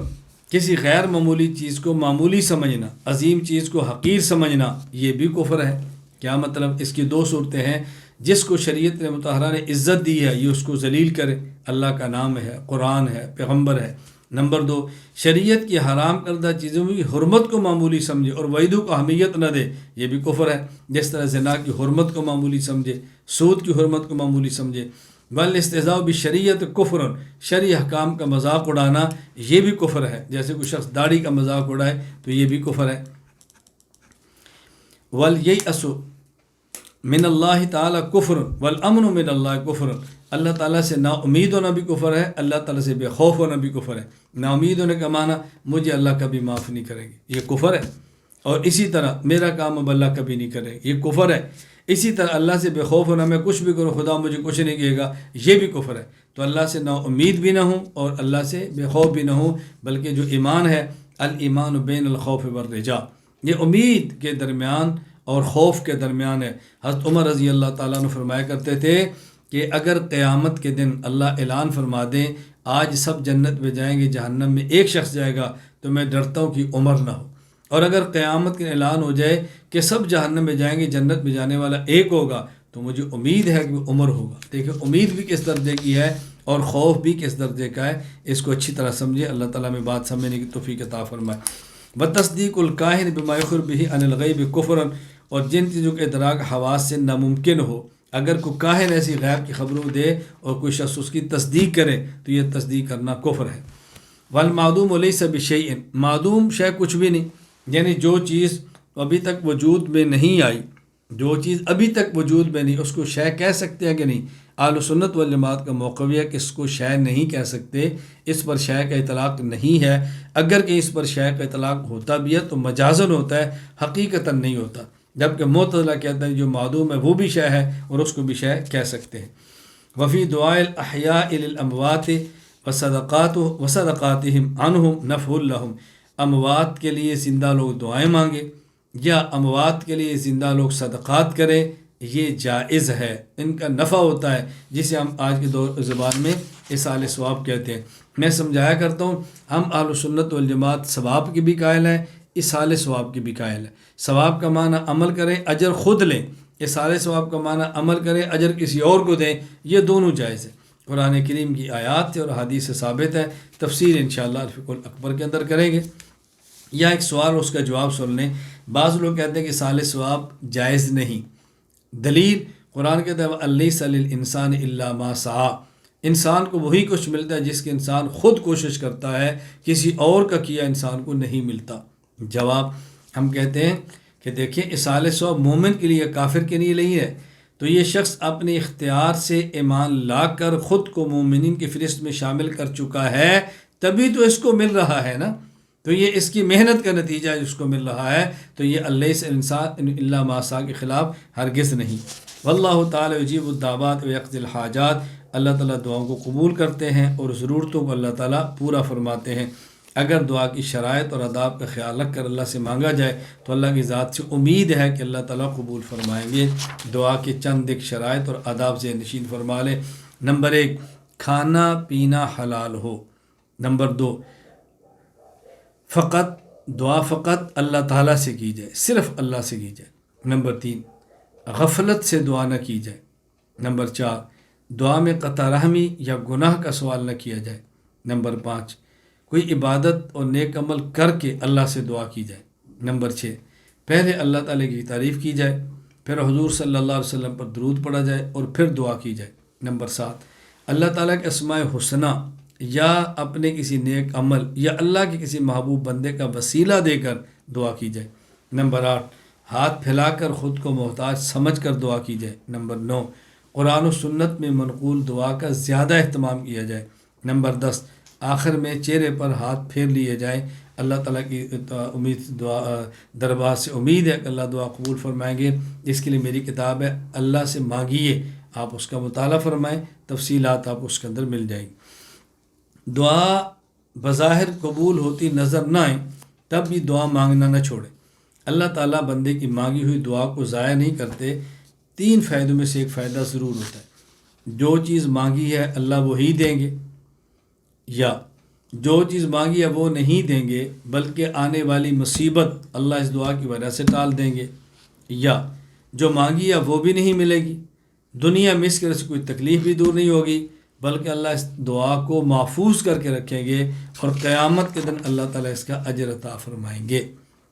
کسی غیر معمولی چیز کو معمولی سمجھنا، عظیم چیز کو حقیر سمجھنا، یہ بھی کفر ہے۔ کیا مطلب؟ اس کی 2 صورتیں ہیں۔ جس کو شریعت نے مطہرہ نے عزت دی ہے یہ اس کو ذلیل کرے، اللہ کا نام ہے، قرآن ہے، پیغمبر ہے۔ نمبر 2، شریعت کی حرام کردہ چیزوں کی حرمت کو معمولی سمجھے اور وعیدوں کو اہمیت نہ دے، یہ بھی کفر ہے۔ جس طرح زنا کی حرمت کو معمولی سمجھے، سود کی حرمت کو معمولی سمجھے۔ والاستہزاء بالشریعت کفر، شرعی احکام کا مذاق اڑانا یہ بھی کفر ہے، جیسے کوئی شخص داڑھی کا مذاق اڑائے تو یہ بھی کفر ہے۔ والیأس من اللہ تعالیٰ کفر والامن من اللہ کفر، اللہ تعالیٰ سے نا امید ہونا بھی کفر ہے، اللہ تعالیٰ سے بے خوف ہونا بھی کفر ہے۔ نا امید ہونے کا معنی مجھے اللہ کبھی معاف نہیں کریں گے، یہ کفر ہے، اور اسی طرح میرا کام اب اللہ کبھی نہیں کرے، یہ کفر ہے۔ اسی طرح اللہ سے بے خوف ہونا، میں کچھ بھی کروں خدا مجھے کچھ نہیں کہے گا، یہ بھی کفر ہے۔ تو اللہ سے نا امید بھی نہ ہوں اور اللہ سے بے خوف بھی نہ ہوں، بلکہ جو ایمان ہے الایمان بین الخوف والرجاء، یہ امید کے درمیان اور خوف کے درمیان ہے۔ حضرت عمر رضی اللہ تعالیٰ عنہ فرمایا کرتے تھے کہ اگر قیامت کے دن اللہ اعلان فرما دیں آج سب جنت میں جائیں گے، جہنم میں ایک شخص جائے گا، تو میں ڈرتا ہوں کہ عمر نہ ہو۔ اور اگر قیامت کے اعلان ہو جائے کہ سب جہنم میں جائیں گے، جنت میں جانے والا ایک ہوگا، تو مجھے امید ہے کہ وہ عمر ہوگا۔ دیکھیں امید بھی کس درجے کی ہے اور خوف بھی کس درجے کا ہے، اس کو اچھی طرح سمجھے۔ اللہ تعالیٰ میں بات سمجھنے کی توفیق عطا فرمائے۔ وتصدیق الکاہن بما یخبر به عن الغیب کفر، اور جن چیزوں کے ادراک حواس سے ناممکن ہو، اگر کوئی کاہن ایسی غیب کی خبروں دے اور کوئی شخص اس کی تصدیق کرے تو یہ تصدیق کرنا کفر ہے۔ والمعدوم لیس بشیء، معدوم شے کچھ بھی نہیں، یعنی جو چیز ابھی تک وجود میں نہیں آئی، جو چیز ابھی تک وجود میں نہیں، اس کو شے کہہ سکتے ہیں کہ نہیں؟ اہل سنت والجماعت کا موقف ہے کہ اس کو شے نہیں کہہ سکتے، اس پر شے کا اطلاق نہیں ہے۔ اگر کہ اس پر شے کا اطلاق ہوتا بھی ہے تو مجازن ہوتا ہے، حقیقتاً نہیں ہوتا۔ جبکہ معتزلہ کہتے ہیں جو معدوم ہے وہ بھی شے ہے اور اس کو بھی شے کہہ سکتے ہیں۔ وفی دعاء الاحیاء للاموات وصدقاتهم عنهم نفع لهم، اموات کے لیے زندہ لوگ دعائیں مانگے یا اموات کے لیے زندہ لوگ صدقات کریں، یہ جائز ہے، ان کا نفع ہوتا ہے، جسے ہم آج کے دور زبان میں ایصال ثواب کہتے ہیں۔ میں سمجھایا کرتا ہوں، ہم اہل سنت والجماعت ثواب کی بھی قائل ہیں، اصال ثواب کی بھی قائل ہے۔ ثواب کا معنی عمل کریں، اجر خود لیں، اصال ثواب کا معنی عمل کریں، اجر کسی اور کو دیں، یہ دونوں جائز ہے۔ قرآن کریم کی آیات سے اور حدیث سے ثابت ہے، تفسیر انشاءاللہ الفقہ الاکبر کے اندر کریں گے۔ یا ایک سوال اور اس کا جواب سن لیں۔ بعض لوگ کہتے ہیں کہ اصال ثواب جائز نہیں، دلیل قرآن کہتا ہے وَأَلَّيْسَ لِلْإِنسَانِ إِلَّا مَا سَعَىٰ، انسان کو وہی کچھ ملتا ہے جس کے انسان خود کوشش کرتا ہے، کسی اور کا کیا انسان کو نہیں ملتا۔ جواب ہم کہتے ہیں کہ دیکھیں اصال ثواب مومن کے لیے، کافر کے لیے نہیں ہے، تو یہ شخص اپنے اختیار سے ایمان لا کر خود کو مومنین کی فہرست میں شامل کر چکا ہے، تبھی تو اس کو مل رہا ہے نا، تو یہ اس کی محنت کا نتیجہ جس کو مل رہا ہے، تو یہ الیس الانسان الا ما سعی کے خلاف ہرگز نہیں۔ واللہ تعالی یجیب الدعوات ویقضی الحاجات، اللہ تعالیٰ دعاؤں کو قبول کرتے ہیں اور ضرورتوں کو اللہ تعالیٰ پورا فرماتے ہیں۔ اگر دعا کی شرائط اور آداب کا خیال رکھ کر اللہ سے مانگا جائے تو اللہ کی ذات سے امید ہے کہ اللہ تعالیٰ قبول فرمائیں گے۔ دعا کے چند ایک شرائط اور آداب سے نشین فرما لیں۔ نمبر 1، کھانا پینا حلال ہو۔ نمبر 2، دعا فقط اللہ تعالیٰ سے کی جائے، صرف اللہ سے کی جائے۔ نمبر 3، غفلت سے دعا نہ کی جائے۔ نمبر 4، دعا میں قطع رحمی یا گناہ کا سوال نہ کیا جائے۔ نمبر 5، کوئی عبادت اور نیک عمل کر کے اللہ سے دعا کی جائے۔ نمبر 6، پہلے اللہ تعالیٰ کی تعریف کی جائے، پھر حضور صلی اللہ علیہ وسلم پر درود پڑھا جائے اور پھر دعا کی جائے۔ نمبر 7، اللہ تعالیٰ کے اسماء حسنہ یا اپنے کسی نیک عمل یا اللہ کے کسی محبوب بندے کا وسیلہ دے کر دعا کی جائے۔ نمبر 8، ہاتھ پھیلا کر خود کو محتاج سمجھ کر دعا کی جائے۔ نمبر 9، قرآن و سنت میں منقول دعا کا زیادہ اہتمام کیا جائے۔ نمبر 10، آخر میں چہرے پر ہاتھ پھیر لیے جائیں۔ اللہ تعالیٰ کی دربار سے امید ہے کہ اللہ دعا قبول فرمائیں گے۔ اس کے لیے میری کتاب ہے اللہ سے مانگیے، آپ اس کا مطالعہ فرمائیں، تفصیلات آپ اس کے اندر مل جائیں گی۔ دعا بظاہر قبول ہوتی نظر نہ آئے تب بھی دعا مانگنا نہ چھوڑیں۔ اللہ تعالیٰ بندے کی مانگی ہوئی دعا کو ضائع نہیں کرتے۔ 3 فائدوں میں سے ایک فائدہ ضرور ہوتا ہے، جو چیز مانگی ہے اللہ وہی دیں گے، یا جو چیز مانگی ہے وہ نہیں دیں گے بلکہ آنے والی مصیبت اللہ اس دعا کی وجہ سے ٹال دیں گے، یا جو مانگی ہے وہ بھی نہیں ملے گی، دنیا میں اس سے کوئی تکلیف بھی دور نہیں ہوگی بلکہ اللہ اس دعا کو محفوظ کر کے رکھیں گے اور قیامت کے دن اللہ تعالیٰ اس کا اجر عطا فرمائیں گے۔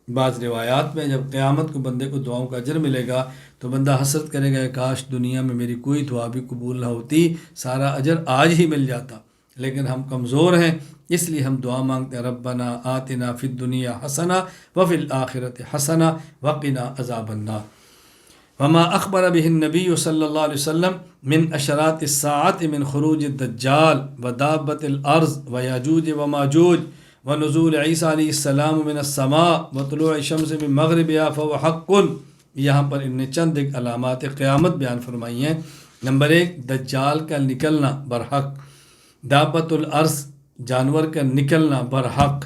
بعض روایات میں جب قیامت کو بندے کو دعاؤں کا اجر ملے گا تو بندہ حسرت کرے گا، کاش دنیا میں میری کوئی دعا بھی قبول نہ ہوتی، سارا اجر آج ہی مل جاتا۔ لیکن ہم کمزور ہیں، اس لیے ہم دعا مانگتے ہیں ربنا آتنا فی الدنیا حسنہ وفی الآخرۃ حسنہ وقنا عذاب النار۔ وما اخبر به النبی صلی اللہ علیہ وسلم من اشراط الساعة من خروج الدجال ودابۃ الارض ویاجوج وماجوج ونزول عیسیٰ علیہ السلام من السماء وطلوع الشمس من مغربها فهو حق۔ یہاں پر ان نے چند ایک علامات قیامت بیان فرمائی ہیں۔ نمبر 1، دجال کا نکلنا برحق، دابۃ الارض جانور کا نکلنا برحق،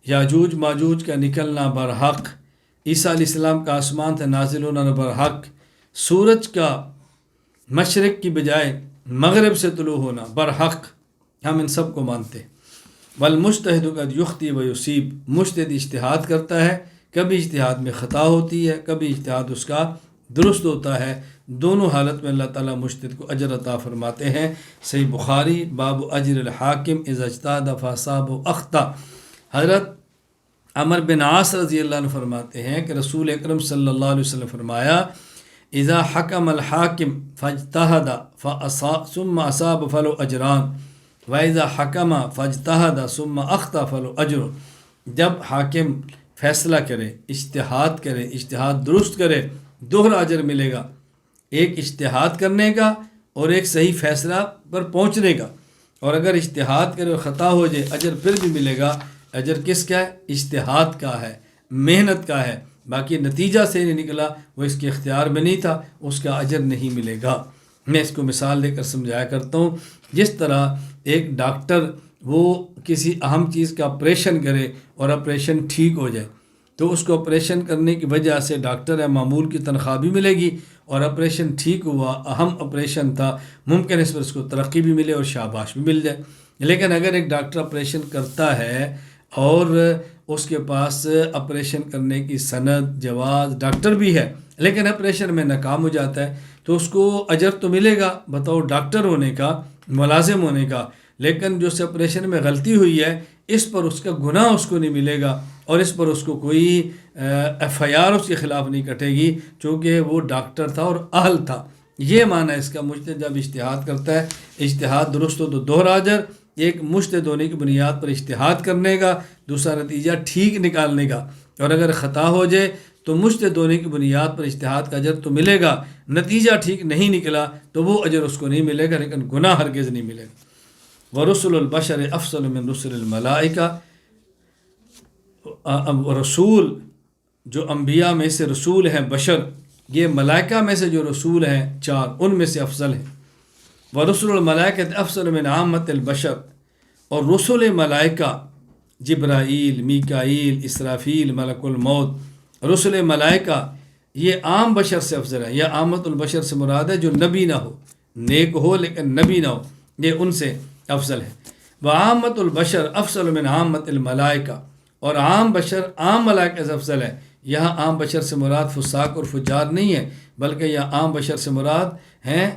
یاجوج ماجوج کا نکلنا برحق، عیسیٰ علیہ السلام کا آسمان سے نازل ہونا برحق، سورج کا مشرق کی بجائے مغرب سے طلوع ہونا برحق، ہم ان سب کو مانتے ہیں۔ والمجتہد قد یخطئ و یصیب، مجتہد اجتہاد کرتا ہے، کبھی اجتہاد میں خطا ہوتی ہے، کبھی اجتہاد اس کا درست ہوتا ہے، دونوں حالت میں اللہ تعالیٰ مجتہد کو اجر عطا فرماتے ہیں۔ صحیح بخاری باب اجر الحاکم اذا اجتہد فاصاب و اخطا۔ حضرت عمر بن عاص رضی اللہ عنہ فرماتے ہیں کہ رسول اکرم صلی اللہ علیہ وسلم فرمایا اذا حکم الحاکم فاجتہد ثم اصاب فلو اجران واذا حکم فاجتہد ثم اخطا فلو اجر۔ جب حاکم فیصلہ کرے، اجتہاد کرے، اجتہاد درست کرے، دوہرا اجر ملے گا، ایک اجتہاد کرنے کا اور ایک صحیح فیصلہ پر پہنچنے کا، اور اگر اجتہاد کرے اور خطا ہو جائے اجر پھر بھی ملے گا۔ اجر کس کا ہے؟ اجتہاد کا ہے، محنت کا ہے، باقی نتیجہ سے نہیں نکلا، وہ اس کے اختیار میں نہیں تھا، اس کا اجر نہیں ملے گا۔ میں اس کو مثال دے کر سمجھایا کرتا ہوں، جس طرح ایک ڈاکٹر وہ کسی اہم چیز کا آپریشن کرے اور آپریشن ٹھیک ہو جائے تو اس کو آپریشن کرنے کی وجہ سے ڈاکٹر ہے معمول کی تنخواہ بھی ملے گی، اور آپریشن ٹھیک ہوا، اہم آپریشن تھا، ممکن ہے اس پر اس کو ترقی بھی ملے اور شاباش بھی مل جائے۔ لیکن اگر ایک ڈاکٹر آپریشن کرتا ہے اور اس کے پاس آپریشن کرنے کی سند جواز ڈاکٹر بھی ہے لیکن آپریشن میں ناکام ہو جاتا ہے تو اس کو اجر تو ملے گا بتاؤ ڈاکٹر ہونے کا ملازم ہونے کا، لیکن جو سے آپریشن میں غلطی ہوئی ہے اس پر اس کا گناہ اس کو نہیں ملے گا اور اس پر اس کو کوئی ایف آئی آر اس کے خلاف نہیں کٹے گی چونکہ وہ ڈاکٹر تھا اور اہل تھا۔ یہ معنی اس کا مجتہد جب اجتہاد کرتا ہے، اجتہاد درست ہو تو دوہرا اجر، ایک مجتہد ہونے کی بنیاد پر اجتہاد کرنے کا، دوسرا نتیجہ ٹھیک نکالنے کا، اور اگر خطا ہو جائے تو مجتہد ہونے کی بنیاد پر اجتہاد کا اجر تو ملے گا، نتیجہ ٹھیک نہیں نکلا تو وہ اجر اس کو نہیں ملے گا لیکن گناہ ہرگز نہیں ملے گا۔ ورسل البشر افضل من رسل الملائکہ، رسول جو انبیاء میں سے رسول ہیں بشر، یہ ملائکہ میں سے جو رسول ہیں چار ان میں سے افضل ہیں۔ ورسل الملائکہ افضل من عامۃ البشر، اور رسول ملائکہ جبرائیل، میکائیل، اسرافیل، ملک الموت، رسول ملائکہ یہ عام بشر سے افضل ہے، یا عامۃ البشر سے مراد ہے جو نبی نہ ہو، نیک ہو لیکن نبی نہ ہو، یہ ان سے افضل ہے۔ وعامۃ البشر افضل من عامۃ الملائکہ، اور عام بشر عام ملائکہ سے افضل ہے۔ یہاں عام بشر سے مراد فساق اور فجار نہیں ہے بلکہ یہ عام بشر سے مراد ہیں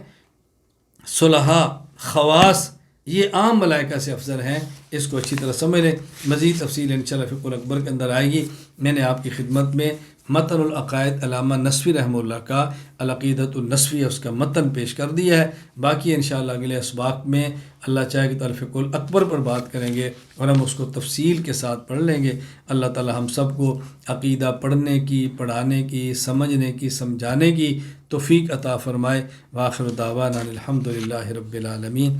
صلحاء، خواص، یہ عام ملائکہ سے افضل ہیں۔ اس کو اچھی طرح سمجھ لیں، مزید تفصیل انشاءاللہ فقہ الاکبر کے اندر آئے گی۔ میں نے آپ کی خدمت میں متن العقائد علامہ نصفی رحمہ اللہ کا العقیدۃ النصفیہ اس کا متن پیش کر دیا ہے۔ باقی انشاءاللہ اگلے اسباق میں اللہ چاہے کہ الفقہ الاکبر پر بات کریں گے اور ہم اس کو تفصیل کے ساتھ پڑھ لیں گے۔ اللہ تعالی ہم سب کو عقیدہ پڑھنے کی، پڑھانے کی، سمجھنے کی، سمجھانے کی توفیق عطا فرمائے۔ وآخر دعوانا الحمدللہ رب العالمین۔